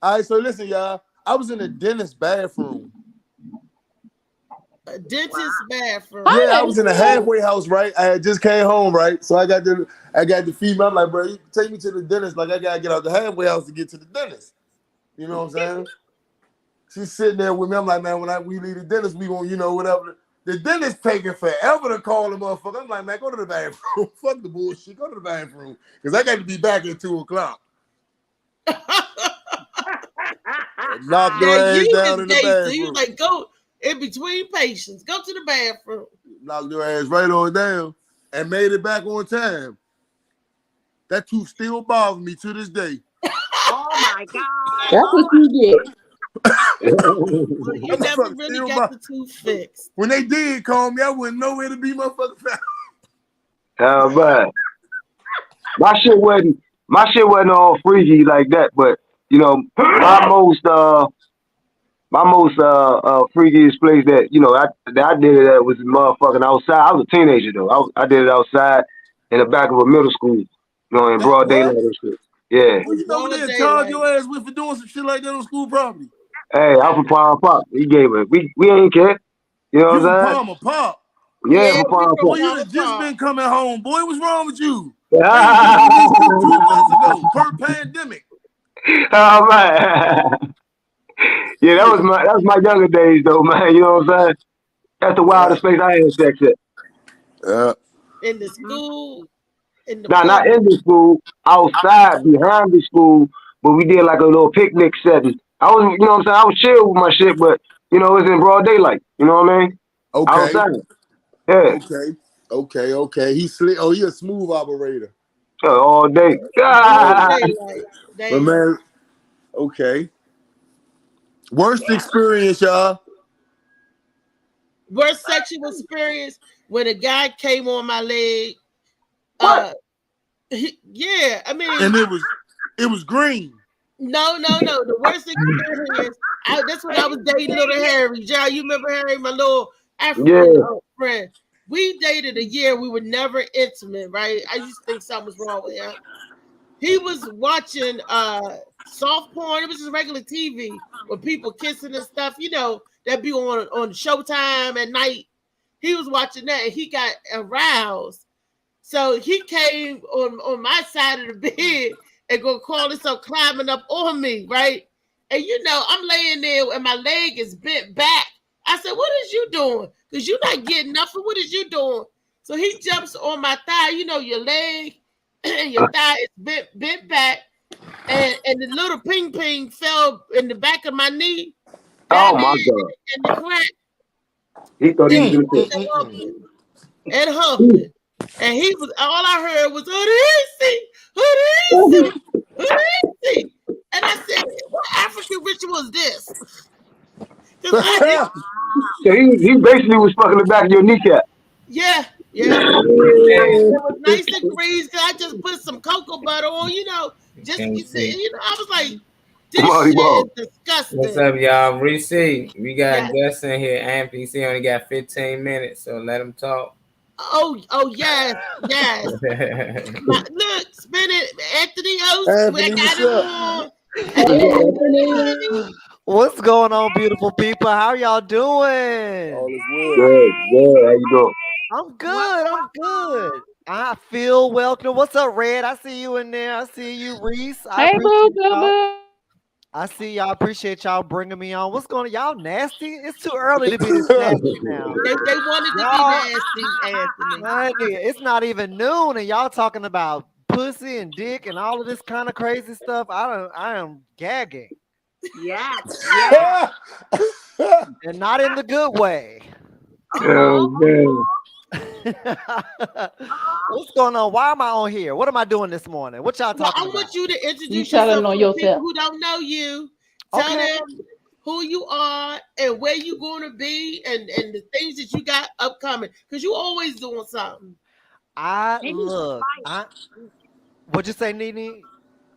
C: right, so listen, y'all. I was in the dentist bathroom.
B: A dentist bathroom.
C: Yeah, I was in a halfway house, right? I had just came home, right? So I got the female. I'm like, bro, you take me to the dentist. Like I gotta get out the halfway house to get to the dentist. You know what I'm saying? She's sitting there with me. I'm like, man, when we leave the dentist, we gonna, whatever. The dentist taking forever to call the motherfucker. I'm like, man, go to the bathroom. Fuck the bullshit. Go to the bathroom. Because I got to be back at 2 o'clock. Knock your ass down in the bathroom.
B: You like, go in between patients. Go to the bathroom.
C: Knocked your ass right on down and made it back on time. That tooth still bothers me to this day.
D: Oh, my God.
F: That's what you get.
B: You never really got the tooth fixed.
C: When they did call me, I wouldn't know where to be motherfucking found.
G: Oh man, my shit wasn't all freaky like that, but my most freakiest place that I did it at was motherfucking outside. I was a teenager though. I did it outside in the back of a middle school, in broad daylight and shit. Yeah.
C: Well, you know what they charge your ass with for doing some shit like that on school property?
G: Hey, I'm from Palm Pop. He gave it. We ain't care. You know what I'm saying?
C: Palm Pop.
G: Yeah, from Palm Pop.
C: Boy, you had just been coming home. Boy, what's wrong with you? 2
G: Yeah.
C: months ago, per pandemic.
G: Oh man. Yeah, that was my younger days though, man. You know what I'm saying? That's the wildest place I had sex at.
C: Yeah.
B: In the school.
G: Not in the school, outside behind the school, but we did like a little picnic setting. I was, what I'm saying, I was chill with my shit, but it's in broad daylight. You know what I mean?
C: Okay.
G: Outside. Yeah.
C: Okay. Okay. He slick. Oh, he a smooth operator.
G: All day.
B: All
G: Ah,
B: daylight.
C: But
B: Daylight.
C: man, okay. Worst experience, y'all.
B: Worst sexual experience when a guy came on my leg.
G: what?
B: Yeah, I
C: And
B: mean,
C: it was green.
B: no. The worst experience. That's when I was dating little Harry. John, you remember Harry, my little African
G: Yeah.
B: friend? We dated a year. We were never intimate, right? I used to think something was wrong with him. He was watching soft porn. It was just regular TV with people kissing and stuff. That be on Showtime at night. He was watching that and he got aroused. So he came on my side of the bed and go call himself climbing up on me, right? And I'm laying there and my leg is bent back. I said, "What is you doing? Because you're not getting nothing. What is you doing?" So he jumps on my thigh. Your leg and your thigh is bent back, and the little ping fell in the back of my knee,
G: Oh
B: down there
G: my God.
B: in the crack,
G: He thought he was
C: Mm,
G: gonna
C: mm,
G: say.
C: mm, mm.
B: and humping. And he was all I heard was Hoodie, Hoodie. And I said, "What African ritual is this?" Because I didn't.
G: So he basically was fucking the back of your kneecap.
B: Yeah. It was nice and greasy. I just put some cocoa butter on. Just
J: Can't see.
B: I was like, "This
G: Marty
B: shit is
G: Ball.
J: What's
B: disgusting."
J: up, y'all? Reese, we got
B: Yeah.
J: Gus in here. And PC only got 15 minutes, so let him talk.
B: Oh yes. Look, spin it, Anthony Oaks. We
C: Anthony,
B: got
C: what's
B: him
C: up?
B: on.
K: What's going on, beautiful people? How y'all doing?
C: All is well.
G: Good. How you doing?
K: I'm good. I'm good. I feel welcome. What's up, Red? I see you in there. I see you, Reese. I
F: Hey, boo,
K: appreciate
F: boo,
K: y'all.
F: boo.
K: I see y'all. Appreciate y'all bringing me on. What's going on? Y'all nasty? It's too early to be this nasty now.
B: They wanted to be
K: Y'all,
B: nasty, Anthony.
K: honey, it's not even noon, and y'all talking about pussy and dick and all of this kind of crazy stuff. I am gagging,
D: Yes.
K: and not in the good way.
G: Oh man.
K: What's going on? Why am I on here? What am I doing this morning? What y'all
B: Well,
K: talking
B: I
K: about?
B: want you to
F: You
B: introduce
F: telling
B: yourself
F: on
B: to the people
F: yourself.
B: who don't know you. Tell
K: Okay.
B: them who you are and where you're going to be and the things that you got upcoming. Because you always doing something.
K: What'd you say, Nene?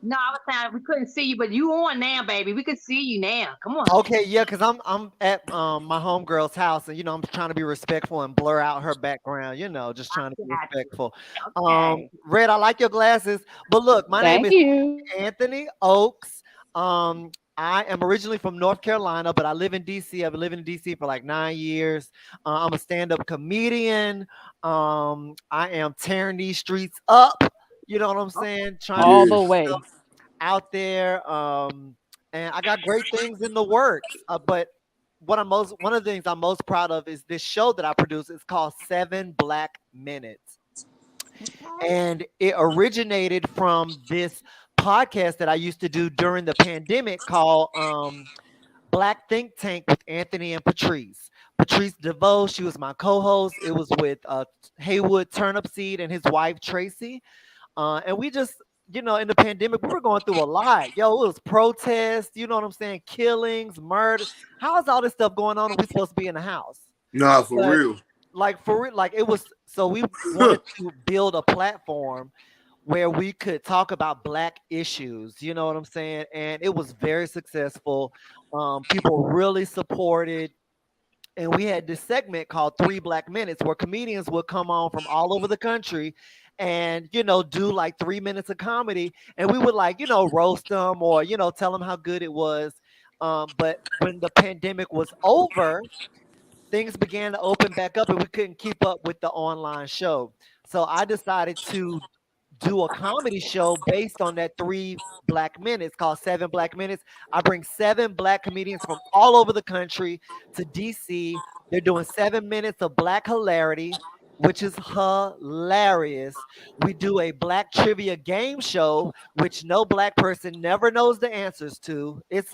D: No, I was saying we couldn't see you, but you on now, baby. We can see you now. Come on.
K: Okay, yeah, because I'm at my homegirl's house, and I'm trying to be respectful and blur out her background, just trying to be
D: Got you.
K: respectful.
D: Okay.
K: Red, I like your glasses. But look, my name
F: Thank
K: is
F: you.
K: Anthony Oaks. I am originally from North Carolina, but I live in DC. I've been living in DC for like 9 years. I'm a stand-up comedian. I am tearing these streets up. You know what I'm saying? Trying to
F: All
K: get
F: the
C: Yeah.
F: way.
K: out there. And I got great things in the works. But one of the things I'm most proud of is this show that I produce. It's called 7 Black Minutes. And it originated from this podcast that I used to do during the pandemic called Black Think Tank with Anthony and Patrice. Patrice DeVoe, she was my co-host. It was with Haywood Turnipseed and his wife Tracy. And we just, in the pandemic, we were going through a lot. Yo, it was protests, you know what I'm saying? Killings, murder. How is all this stuff going on and we supposed to be in the house?
C: Nah, for
K: But
C: real.
K: like for real, like it was, so we wanted to build a platform where we could talk about Black issues, you know what I'm saying? And it was very successful. People really supported. And we had this segment called 3 Black Minutes where comedians would come on from all over the country and, do like 3 minutes of comedy. And we would like, roast them or, tell them how good it was. But when the pandemic was over, things began to open back up and we couldn't keep up with the online show. So I decided to do a comedy show based on that 3 Black Minutes called 7 Black Minutes. I bring 7 Black comedians from all over the country to DC. They're doing 7 minutes of Black hilarity, which is hilarious. We do a Black trivia game show, which no Black person never knows the answers to. It's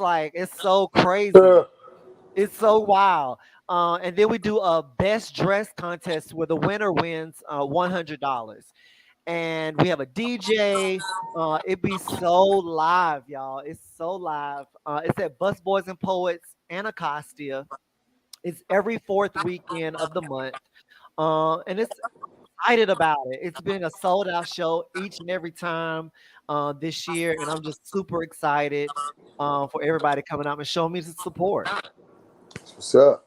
K: so crazy. It's so wild. And then we do a best dress contest where the winner wins $100. And we have a DJ. It be so live, y'all. It's so live. It's at Bus Boys and Poets Anacostia. It's every fourth weekend of the month. And it's excited about it. It's been a sold out show each and every time this year, and I'm just super excited for everybody coming out and showing me the support.
C: What's up?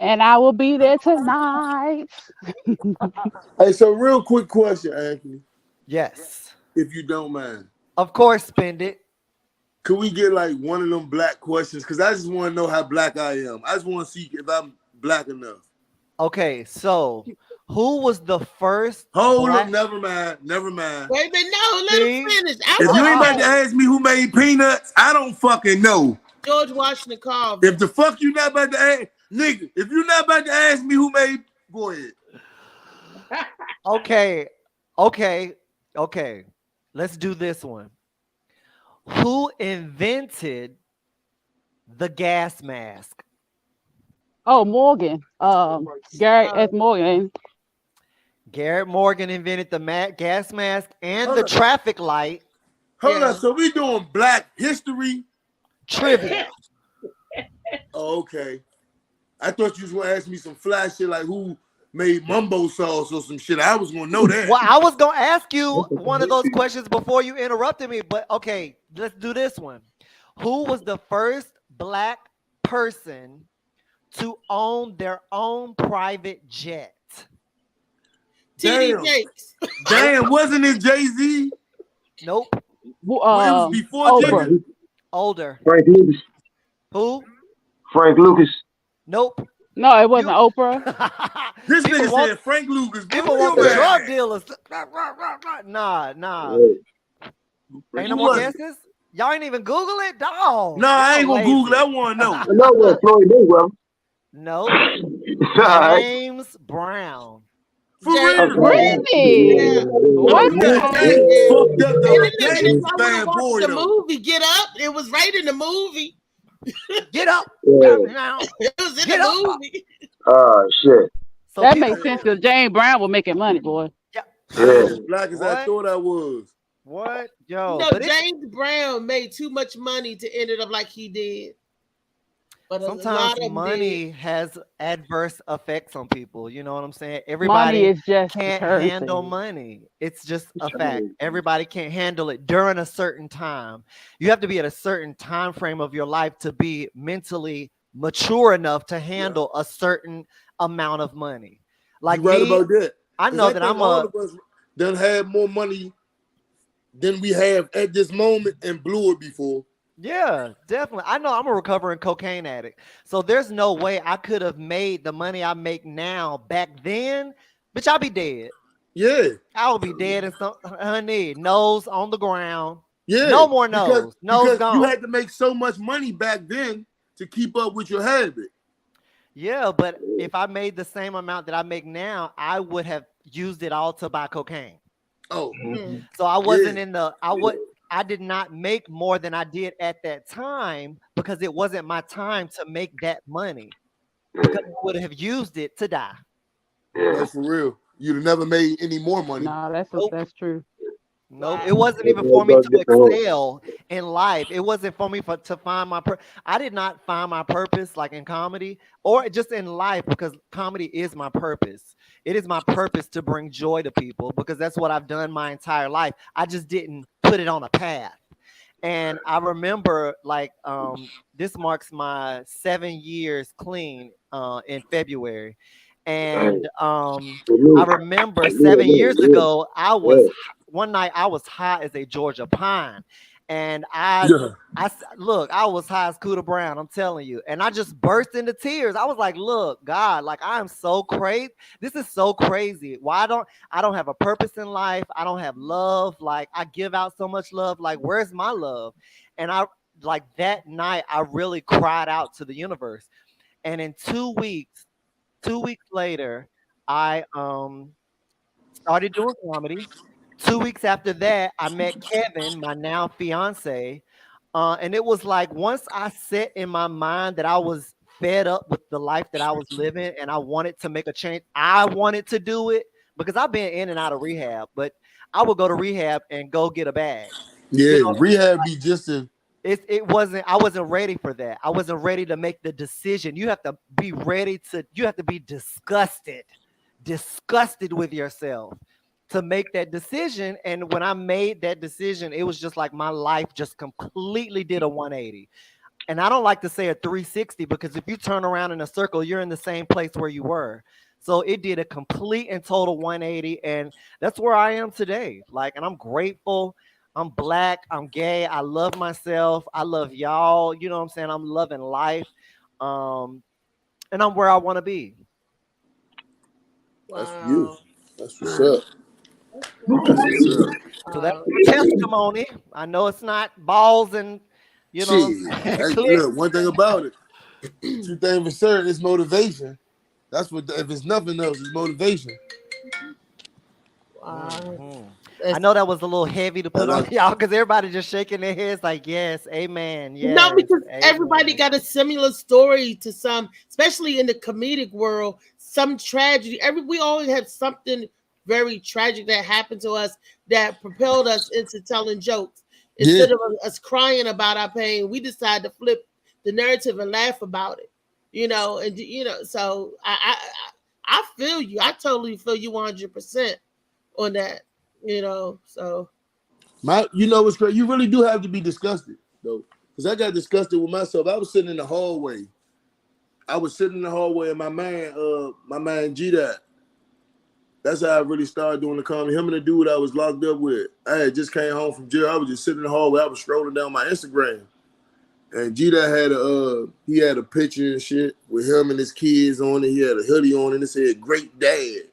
F: And I will be there tonight.
C: Hey, so real quick question, Anthony,
K: Yes,
C: if you don't mind.
K: of course, spend it.
C: Could we get like one of them black questions? Because I just want to know how black I am. I just want to see if I'm black enough.
K: Okay, so who was the first?
C: Hold
K: black-
C: up, never mind.
B: Wait a minute, no, let
K: See?
B: him finish.
C: If you ain't about to ask me who made peanuts, I don't fucking know.
B: George Washington Carver.
C: If the fuck you not about to ask, nigga, if you not about to ask me who made, go ahead.
K: Okay. Let's do this one. Who invented the gas mask?
F: Oh, Morgan. Garrett S. Morgan.
K: Garrett Morgan invented the gas mask and
C: Hold
K: the
C: up.
K: traffic light.
C: Hold on, so we doing black history
K: trivia.
C: Oh, okay. I thought you was gonna ask me some flash shit like who made mumbo sauce or some shit. I was gonna know that.
K: Well, I was gonna ask you one of those questions before you interrupted me, but okay, let's do this one. Who was the first black person to own their own private jet?
B: TD Jakes.
C: Damn, wasn't it Jay-Z?
K: Nope.
C: It was before Jay-Z.
K: Older.
G: Frank Lucas.
K: Who?
G: Frank Lucas.
K: Nope.
F: No, it wasn't Oprah.
C: This
K: People
C: nigga
K: want-
C: said Frank Lucas.
K: People want the drug dealers. Nah. Ain't no more guesses? Y'all ain't even Google it? Dog.
C: No, I ain't gonna
K: Y'all
C: Google it. I want to know.
G: I know what Floyd Mayweather.
K: No.
G: Alright.
K: James Brown.
C: For real?
F: Really?
B: Yeah.
F: What?
C: They fucked up
B: And
C: the
B: if
C: James
B: I would
C: fan
B: have
C: boy
B: watched the
C: though.
B: movie Get Up, it was right in the movie.
K: Get up.
G: Yeah.
K: Now.
B: It was in
K: Get
B: the
K: up.
B: movie.
G: Oh shit.
K: So
F: That
K: people-
F: makes sense because James Brown was making money, boy.
C: I ain't
G: Yeah.
C: as black as I
K: What?
C: thought I was.
K: What? Yo.
B: No,
K: but it's-
B: James Brown made too much money to end it up like he did. But a
K: sometimes
B: lot of
K: money has adverse effects on people. You know what I'm saying?
F: Money
K: Everybody
F: is just
K: can't
F: currency.
K: handle money. It's just a fact. Everybody can't handle it during a certain time. You have to be at a certain time frame of your life to be mentally mature enough to handle a certain amount of money. Like
C: You right
K: me,
C: about that.
K: I
C: 'Cause
K: know that
C: think
K: I'm
C: all
K: a
C: of us done had more money than we have at this moment and blew it before.
K: yeah, definitely. I know I'm a recovering cocaine addict. So there's no way I could have made the money I make now back then. Bitch, I'll be dead.
C: Yeah.
K: I will be dead and some honey, nose on the ground.
C: Yeah.
K: No more nose. Nose
C: because
K: gone.
C: you had to make so much money back then to keep up with your habit.
K: Yeah, but if I made the same amount that I make now, I would have used it all to buy cocaine.
C: Oh.
K: So I wasn't
C: Yeah.
K: in the I did not make more than I did at that time because it wasn't my time to make that money. Because I would have used it to die.
C: No, for real. You'd have never made any more money.
F: No, that's true.
K: Nope, it wasn't even for me to excel in life. It wasn't for me to find my I did not find my purpose like in comedy or just in life because comedy is my purpose. It is my purpose to bring joy to people because that's what I've done my entire life. I just didn't put it on a path. And I remember like this marks my 7 years clean in February. And I remember 7 years ago, one night I was high as a Georgia pine, and I was high as Cooter Brown. I'm telling you, and I just burst into tears. I was like, "Look, God, like I am so crazy. This is so crazy. Why I don't have a purpose in life? I don't have love. Like I give out so much love. Like where's my love?" And I like that night, I really cried out to the universe. And in 2 weeks later, I started doing comedy. 2 weeks after that, I met Kevin, my now fiance. And it was like once I set in my mind that I was fed up with the life that I was living, and I wanted to make a change. I wanted to do it because I've been in and out of rehab, but I would go to rehab and go get a bag. You
C: Yeah,
K: know,
C: rehab be just a
K: I wasn't ready for that. I wasn't ready to make the decision. You have to be ready to, you have to be disgusted with yourself to make that decision. And when I made that decision, it was just like my life just completely did a 180. And I don't like to say a 360 because if you turn around in a circle, you're in the same place where you were. So it did a complete and total 180. And that's where I am today. Like, and I'm grateful. I'm black. I'm gay. I love myself. I love y'all. You know what I'm saying? I'm loving life. And I'm where I want to be.
C: That's
B: Wow.
C: you. That's what's up. That's what's up.
K: So that's testimony. I know it's not balls and, you know,
C: Shit. Hey,
K: click.
C: look, one thing about it, two things for certain, it's motivation. That's what, if it's nothing else, it's motivation.
B: Wow.
K: I know that was a little heavy to put on y'all because everybody just shaking their heads like, yes, amen. Yes,
B: no, because
K: amen.
B: everybody got a similar story to some, especially in the comedic world, some tragedy. We always have something very tragic that happened to us that propelled us into telling jokes. Instead of us crying about our pain, we decided to flip the narrative and laugh about it. You know, and you know, so I feel you. I totally feel you 100% on that. You know, so
C: You know what's crazy? You really do have to be disgusted though, because I got disgusted with myself. I was sitting in the hallway. And my man G Dot. That's how I really started doing the comedy. Him and the dude I was locked up with. I had just came home from jail. I was just sitting in the hallway. I was scrolling down my Instagram, and G Dot had a picture and shit with him and his kids on it. He had a hoodie on and it said "Great Dad."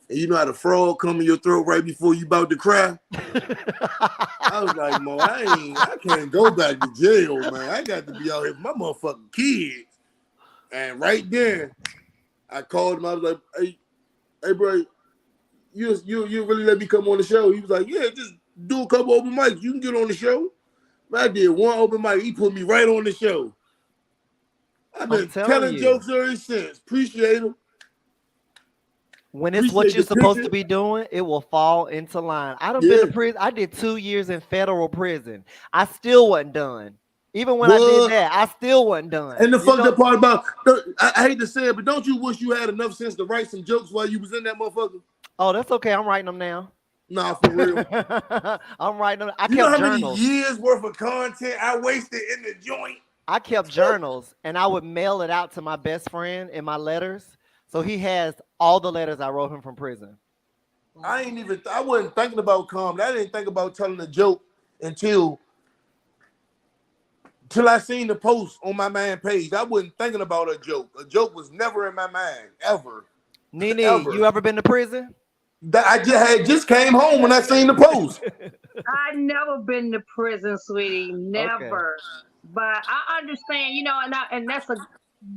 C: And you know how the frog come in your throat right before you about to cry? I was like, Mo, I can't go back to jail, man. I got to be out here with my motherfucking kids. And right then, I called him. I was like, hey, bro, you really let me come on the show? He was like, yeah, just do a couple open mics. You can get on the show. Man, I did one open mic. He put me right on the show. I've been telling jokes ever since. Appreciate him.
K: When it's what you're supposed to be doing, it will fall into line. I done been to prison. I did 2 years in federal prison. I still wasn't done. Even when I did that, I still wasn't done.
C: And the fucked up part about, I hate to say it, but don't you wish you had enough sense to write some jokes while you was in that motherfucker?
K: Oh, that's okay. I'm writing them now.
C: Nah, for real.
K: I'm writing them. I
C: you
K: kept
C: know how
K: journals.
C: many years worth of content I wasted in the joint?
K: I kept journals, and I would mail it out to my best friend in my letters. So he has all the letters I wrote him from prison.
C: I wasn't thinking about comedy. I didn't think about telling a joke until I seen the post on my man page. I wasn't thinking about a joke. A joke was never in my mind, ever.
K: Nene, you ever been to prison?
C: I just came home when I seen the post.
D: I never been to prison, sweetie. Never. Okay. But I understand, you know, and that's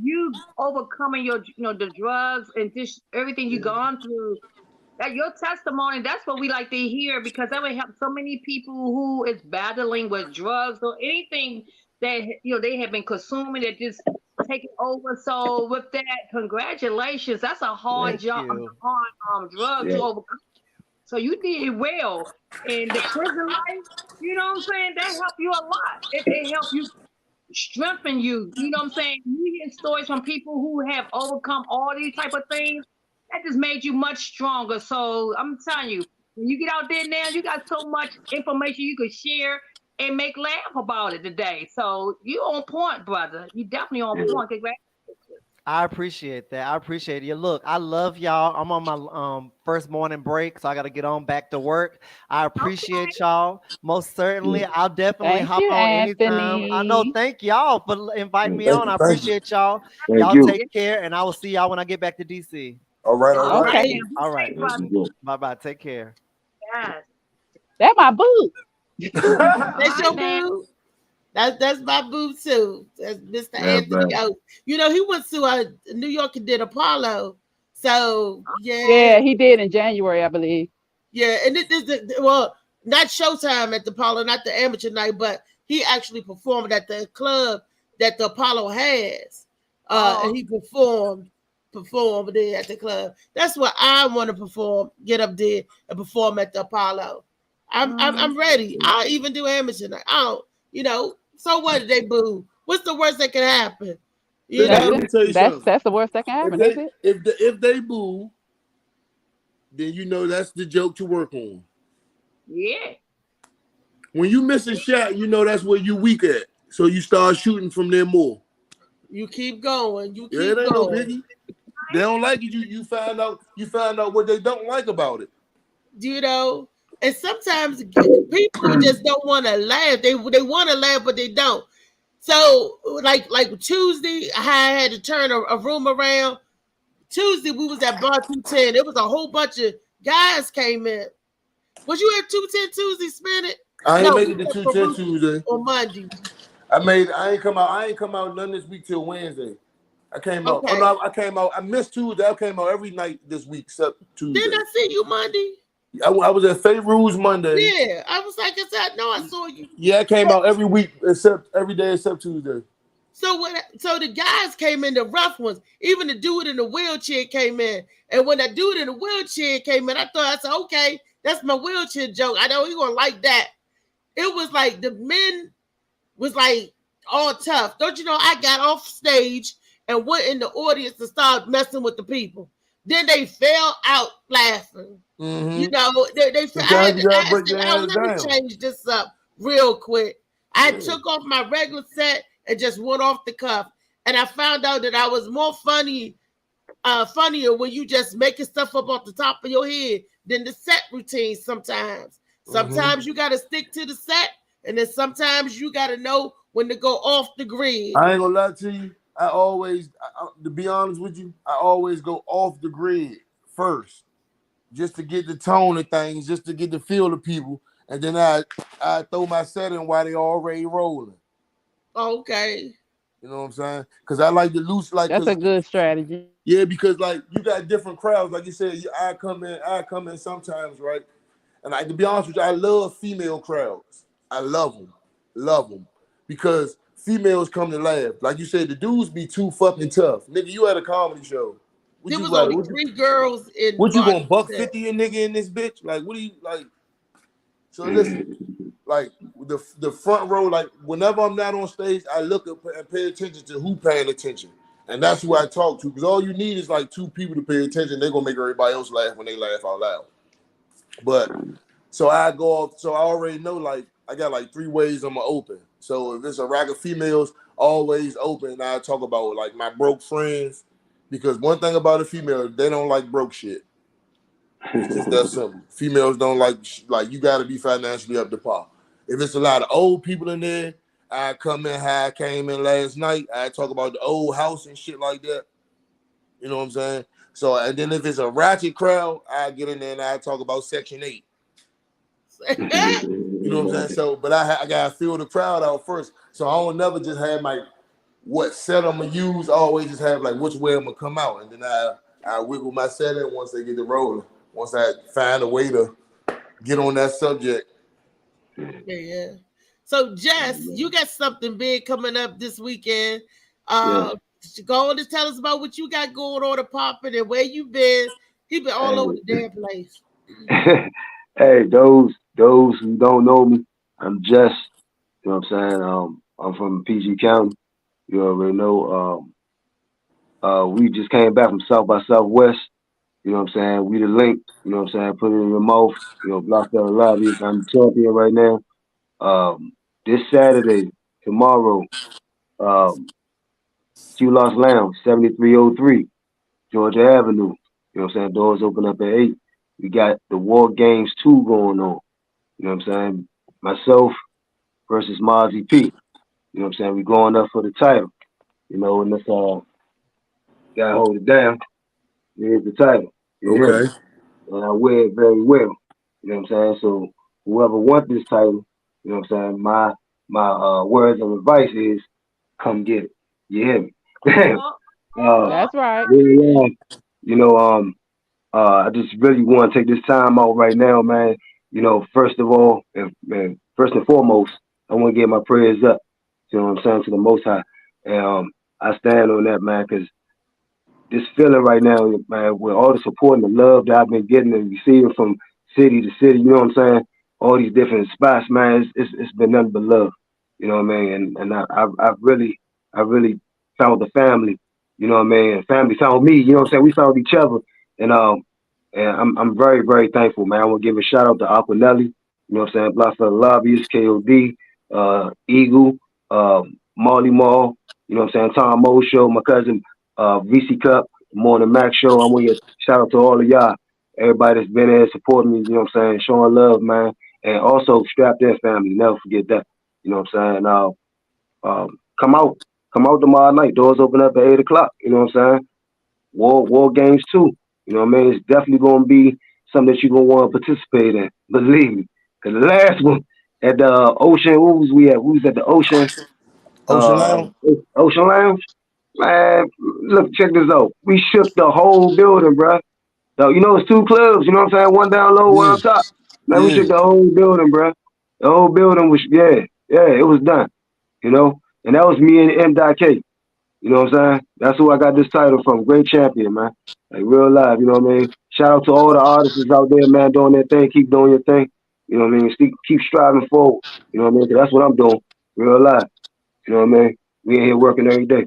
D: you overcoming your, you know, the drugs and just everything you've gone through. That your testimony, that's what we like to hear, because that would help so many people who is battling with drugs or anything that, you know, they have been consuming that just taking over. So with that, congratulations. That's a hard job, hard drug to overcome. So you did well. In the prison life, you know what I'm saying? That helped you a lot. It helped you strengthen you. You know what I'm saying? You hear stories from people who have overcome all these type of things. That just made you much stronger. So I'm telling you, when you get out there now, you got so much information you could share and make laugh about it today. So you on point, brother. You definitely on point. Congratulations.
K: I appreciate that. I appreciate it. Look, I love y'all. I'm on my first morning break, so I got to get on back to work. I appreciate y'all. Most certainly, I'll definitely hop on anytime. I know. Thank y'all for inviting me on. I appreciate y'all. Y'all take care, and I will see y'all when I get back to DC.
C: All right.
D: Okay.
K: All right. Bye-bye. Take care.
D: Yes.
F: That's my boo.
B: That's your boo. That's my boo too. That's Mr. Anthony O. You know, he went to New York and did Apollo. So
F: yeah, he did in January, I believe.
B: Yeah, and well, not Showtime at the Apollo, not the amateur night, but he actually performed at the club that the Apollo has. And he performed there at the club. That's what I want to perform, get up there and perform at the Apollo. I'm ready. I'll even do amateur night. I don't, you know, so what did they boo? What's the worst that can happen? You know,
C: let me tell you something.
F: That's the worst that can happen. That's it.
C: If they boo, then you know that's the joke to work on.
D: Yeah.
C: When you miss a shot, you know that's where you weak at. So you start shooting from there more.
B: You keep going. You keep
C: it ain't
B: going.
C: no biggie. They don't like it. You find out what they don't like about it.
B: You know, and sometimes people just don't want to laugh. They want to laugh, but they don't. So like Tuesday, I had to turn a room around. Tuesday we was at Bar 210. It was a whole bunch of guys came in. Was you at 210 Tuesday, Spin It?
C: I ain't made it to 210 Tuesday.
B: On Monday.
C: I ain't come out none this week till Wednesday. I came out.
B: Okay.
C: Oh no, I came out. I missed Tuesday. I came out every night this week except Tuesday.
B: Didn't I see you Monday?
C: I was at Rouge Monday.
B: Yeah, I was like, I saw you.
C: Yeah, I came out every week every day except Tuesday.
B: So the guys came in, the rough ones. Even the dude in the wheelchair came in. And when that dude in the wheelchair came in, I said, okay, that's my wheelchair joke. I know he gonna like that. It was like the men was like all tough. Don't you know? I got off stage and went in the audience to start messing with the people. Then they fell out laughing.
C: Mm-hmm.
B: You know, they said, let me change this up real quick. I took off my regular set and just went off the cuff. And I found out that I was more funnier when you just making stuff up off the top of your head than the set routine sometimes. Sometimes you got to stick to the set, and then sometimes you got to know when to go off the grid.
C: I ain't gonna lie to you. To be honest with you, I always go off the grid first, just to get the tone of things, just to get the feel of people, and then I throw my set in while they already rolling.
B: Okay.
C: You know what I'm saying? Because I like to loose
F: That's a good strategy.
C: Yeah, because like you got different crowds. Like you said, I come in sometimes, right? And to be honest with you, I love female crowds. I love them, because females come to laugh. Like you said, the dudes be too fucking tough. Nigga, you at a comedy show.
B: There was only 3 girls in.
C: What you gonna buck 50 a nigga in this bitch? Like, what do you like? So listen, like the front row, like whenever I'm not on stage, I look up and pay attention to who paying attention. And that's who I talk to, because all you need is like 2 people to pay attention. They're gonna make everybody else laugh when they laugh out loud. But so I go off, so I already know like I got like 3 ways I'm gonna open. So if it's a rack of females, always open. And I talk about like my broke friends, because one thing about a female, they don't like broke shit. It's just that simple. Females don't like you got to be financially up to par. If it's a lot of old people in there, I come in how I came in last night. I talk about the old house and shit like that. You know what I'm saying? So, and then if it's a ratchet crowd, I get in there and I talk about Section 8. You know what I'm saying? So, but I gotta feel the crowd out first. So I don't never just have my what set I'm gonna use. I always just have like which way I'm gonna come out, and then I wiggle my set in once they get the rolling. Once I find a way to get on that subject.
B: Yeah. So Jess, you got something big coming up this weekend. Go on to tell us about what you got going on at Poppin' and where you been. He been all over the damn place.
G: Hey, those who don't know me, I'm Jess. You know what I'm saying? I'm from PG County. You already know. We just came back from South by Southwest. You know what I'm saying? We the link. You know what I'm saying? Put it in your mouth. You know, Block that Lobby. I'm the champion right now. This Saturday, tomorrow, Q Lost Lounge, 7303, Georgia Avenue. You know what I'm saying? Doors open up at 8. We got the War Games 2 going on. You know what I'm saying? Myself versus Mozzie P. You know what I'm saying? We going up for the title. You know, and that's gotta hold it down. Here's the title.
C: Okay.
G: And I wear it very well. You know what I'm saying? So whoever wants this title, you know what I'm saying? My words of advice is come get it. You hear me?
F: That's right.
G: You know, I just really want to take this time out right now, man. You know, first of all, first and foremost, I want to get my prayers up. You know what I'm saying? To the Most High. And I stand on that, man, because this feeling right now, man, with all the support and the love that I've been getting and receiving from city to city, you know what I'm saying? All these different spots, man, it's been nothing but love. You know what I mean? And I really found the family, you know what I mean? And family found me, you know what I'm saying? We found each other. And and I'm very, very thankful, man. I want to give a shout out to Aquanelli, you know what I'm saying? Block for the Lobbyists, KOD, Eagle, Marley Mall, you know what I'm saying? Tom Mo Show, my cousin VC Cup, Morning Mac Show. I want to shout out to all of y'all. Everybody that's been there supporting me, you know what I'm saying? Showing love, man. And also strap their family. Never forget that. You know what I'm saying? Come out. Come out tomorrow night. Doors open up at 8 o'clock. You know what I'm saying? War games too. You know what I mean? It's definitely gonna be something that you're gonna want to participate in. Believe me. Cause the last one at the ocean, what was we at? We was at the ocean
C: Ocean
G: uh
C: Lounge.
G: Ocean Lounge. Man, look, check this out. We shook the whole building, bruh. So, you know, it's two clubs, you know what I'm saying? One down low, one
C: Yeah,
G: on top. Man, we
C: yeah.
G: shook the whole building, bruh. The whole building was, yeah, it was done, you know? And that was me and M.K. You know what I'm saying? That's who I got this title from. Great champion, man. Like real live, you know what I mean? Shout out to all the artists out there, man, doing their thing. Keep doing your thing. You know what I mean? Keep striving forward. You know what I mean? 'Cause that's what I'm doing. Real live. You know what I mean? We in here working every day.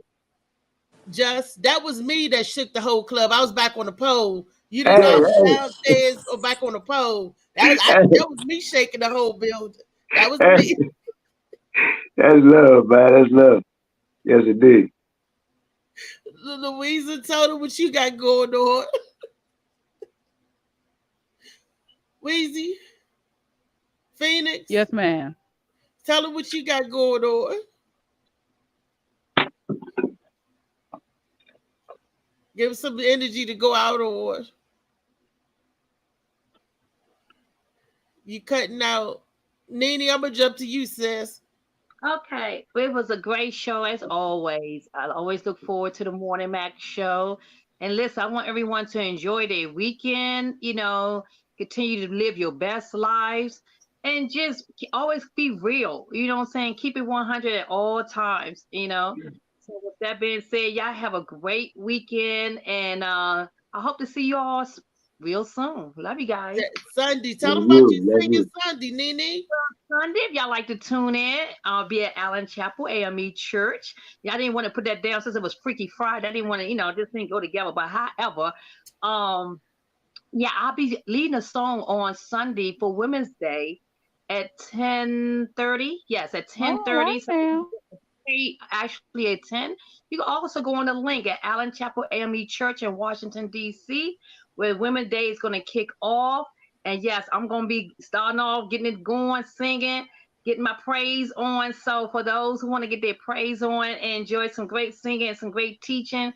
B: Just that was me that shook the whole club. I was back on the pole. You didn't
G: Hey,
B: know I was
G: hey,
B: downstairs or back on the pole.
G: hey,
B: That was me shaking the whole building. That was
G: hey.
B: me.
G: That's love, man. That's love. Yes, indeed.
B: Louisa told her what you got going on. Weezy, Phoenix,
F: Yes, ma'am.
B: tell her what you got going on. Give her some energy to go out on. You cutting out. Nene, I'm gonna jump to you, sis.
D: Okay, it was a great show as always. I always look forward to the Morning Mac show. And listen, I want everyone to enjoy their weekend, continue to live your best lives and just always be real. You know what I'm saying? Keep it 100 at all times. So with that being said, y'all have a great weekend and I hope to see you all real soon. Love you guys.
B: Sunday, tell
G: Love
B: them about
G: you.
B: you
G: Love
B: singing
G: you.
B: Sunday, Nene.
D: Sunday, if y'all like to tune in, I'll be at Allen Chapel AME Church. Yeah, I didn't want to put that down since it was Freaky Friday. I didn't want to, this didn't go together. But however, um, yeah, I'll be leading a song on Sunday for Women's Day at 10:30. Yes, at
F: All
D: 10:30.
F: right
D: So
F: now.
D: actually at 10. You can also go on the link at Allen Chapel AME Church in Washington, D.C., where Women's Day is going to kick off. And yes, I'm going to be starting off, getting it going, singing, getting my praise on. So for those who want to get their praise on and enjoy some great singing and some great teaching,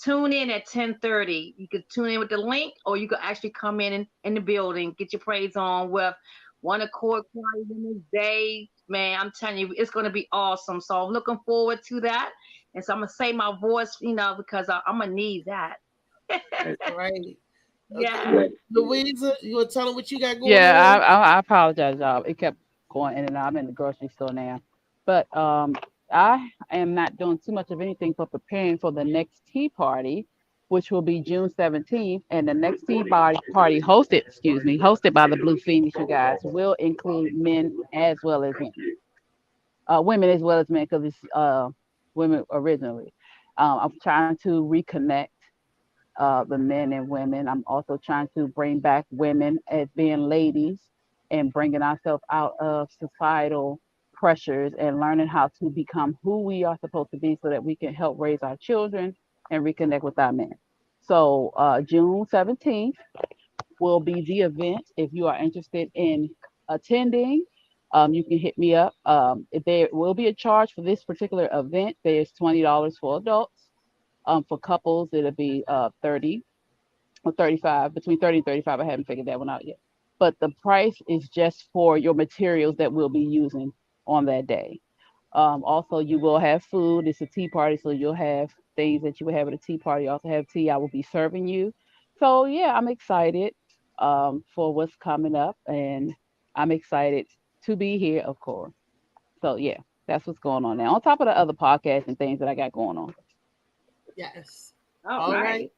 D: tune in at 10:30. You could tune in with the link, or you could actually come in the building, get your praise on with One Accord Choir Women's Day. Man, I'm telling you, it's going to be awesome. So I'm looking forward to that. And so I'm going to save my voice, because I'm going to need that.
B: All right. Okay.
D: Yes.
B: Louisa, you want to tell them what you got going
F: Yeah,
B: on?
F: I apologize, y'all. It kept going in and out. I'm in the grocery store now. But I am not doing too much of anything for preparing for the next tea party, which will be June 17th. And the next tea party hosted by the Blue Phoenix, you guys, will include men as well as women. Women as well as men, because it's women originally. I'm trying to reconnect the men and women. I'm also trying to bring back women as being ladies and bringing ourselves out of societal pressures and learning how to become who we are supposed to be so that we can help raise our children and reconnect with our men. So, June 17th will be the event. If you are interested in attending, you can hit me up. If there will be a charge for this particular event, there's $20 for adults. For couples, it'll be 30 or 35, between 30 and 35. I haven't figured that one out yet. But the price is just for your materials that we'll be using on that day. Also, you will have food. It's a tea party, so you'll have things that you would have at a tea party. You also have tea. I will be serving you. So yeah, I'm excited for what's coming up, and I'm excited to be here, of course. So yeah. That's what's going on now. On top of the other podcasts and things that I got going on.
B: Yes.
D: All
B: All
D: right.
B: right.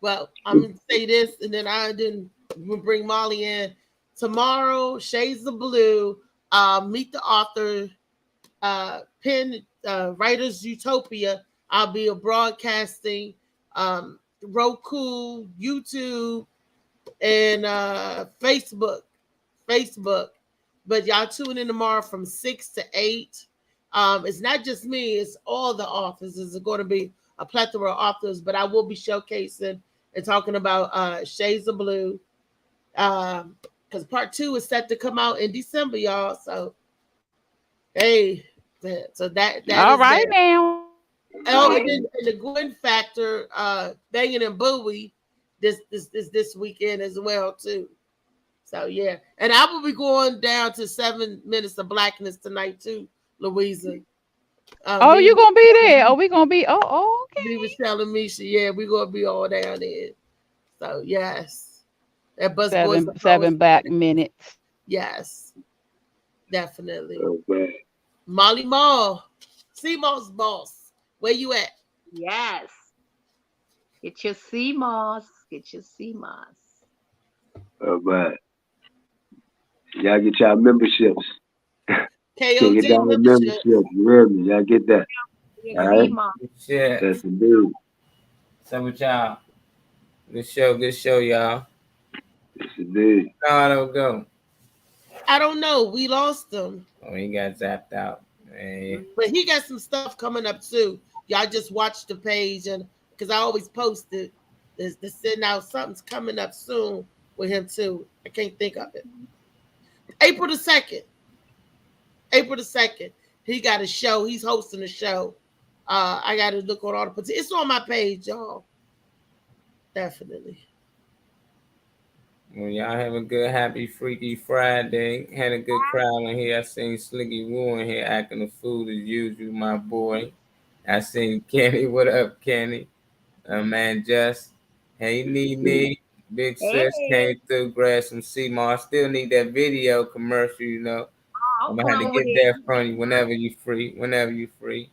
B: Well, I'm gonna say this, and then we'll bring Molly in tomorrow. Shades of Blue. Meet the author. Pen Writers Utopia. I'll be broadcasting Roku, YouTube, and Facebook. Facebook. But y'all tune in tomorrow from 6 to 8. It's not just me, it's all the authors. It's going to be a plethora of authors, but I will be showcasing and talking about Shades of Blue. Because part 2 is set to come out in December, y'all. So hey, so that
F: All
B: is
F: right
B: there.
F: now.
B: Oh, and then the Gwen Factor, Banging and Bowie, this weekend as well too. So yeah, and I will be going down to 7 Minutes of Blackness tonight too, Louisa.
F: Oh,
B: Me,
F: you gonna be there? Oh, we gonna be. Oh,
B: me,
F: okay.
B: Michelle, and Misha. Yeah, we gonna be all down there. So yes, that Bus Boys of
F: Seven back minutes.
B: Yes, definitely.
G: Okay.
B: Molly Mall, CMOS boss. Where you at?
D: Yes. Get your CMOS. Get your CMOS.
G: All right. Y'all get y'all memberships. Get
B: KOD
G: y'all
B: membership.
G: memberships. You heard me? Y'all get that.
D: Get
G: All right.
D: CMOS.
J: Shit.
G: That's the dude.
J: So with y'all. Good show, y'all.
G: That's the dude.
J: How it'll go?
B: I don't know. We lost him,
J: Oh, he got zapped out. Hey.
B: but he got some stuff coming up too. Y'all just watch the page, and because I always post it, to send out something's coming up soon with him too. I can't think of it. April the 2nd. April the 2nd. He got a show. He's hosting a show. I got to look on all the. It's on my page, y'all. Definitely.
J: Well, y'all have a good, happy, freaky Friday. Had a good crowd in here. I seen Slicky Woo in here acting a fool as usual, my boy. I seen Kenny. What up, Kenny? Man, Just. Hey, Nee. Big
D: Hey.
J: sis came through, grabbed some CMAR. Still need that video commercial, you know. I'm gonna have to get that from you whenever you free. Whenever you free.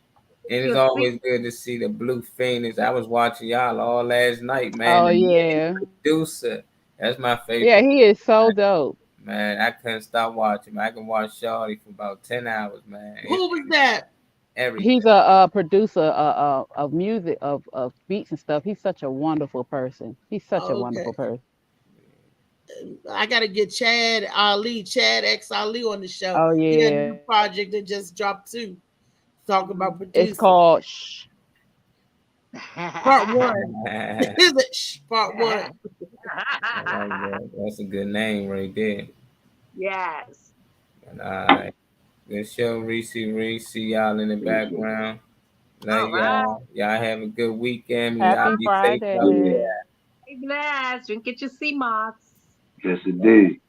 J: And it's always good to see the Blue Phoenix. I was watching y'all all last night, man.
F: Oh
J: The
F: yeah.
J: producer. That's my
F: Yeah,
J: favorite.
F: he is so dope.
J: Man, I couldn't stop watching. I can watch Shawty for about 10 hours, man.
B: Who was that?
J: Everything.
F: He's a producer of music of beats and stuff. He's such a wonderful person. He's such a
B: Okay.
F: wonderful person.
B: I got to get Chad X Ali on the show.
F: Oh
B: He got a
F: yeah.
B: new project that just dropped too. Talking about
F: It's
B: producing.
F: called Shh.
B: Part 1. Is it? Shh, part 1.
J: I like that. That's a good name right there.
D: Yes.
J: And, all right. Good show, Reese. See y'all in the background. Love
D: All right.
J: y'all. Y'all have a good weekend. Y'all
F: Happy
J: be safe out there.
F: Friday.
D: Be blessed. Drink, get your CMOS.
G: Yes, indeed.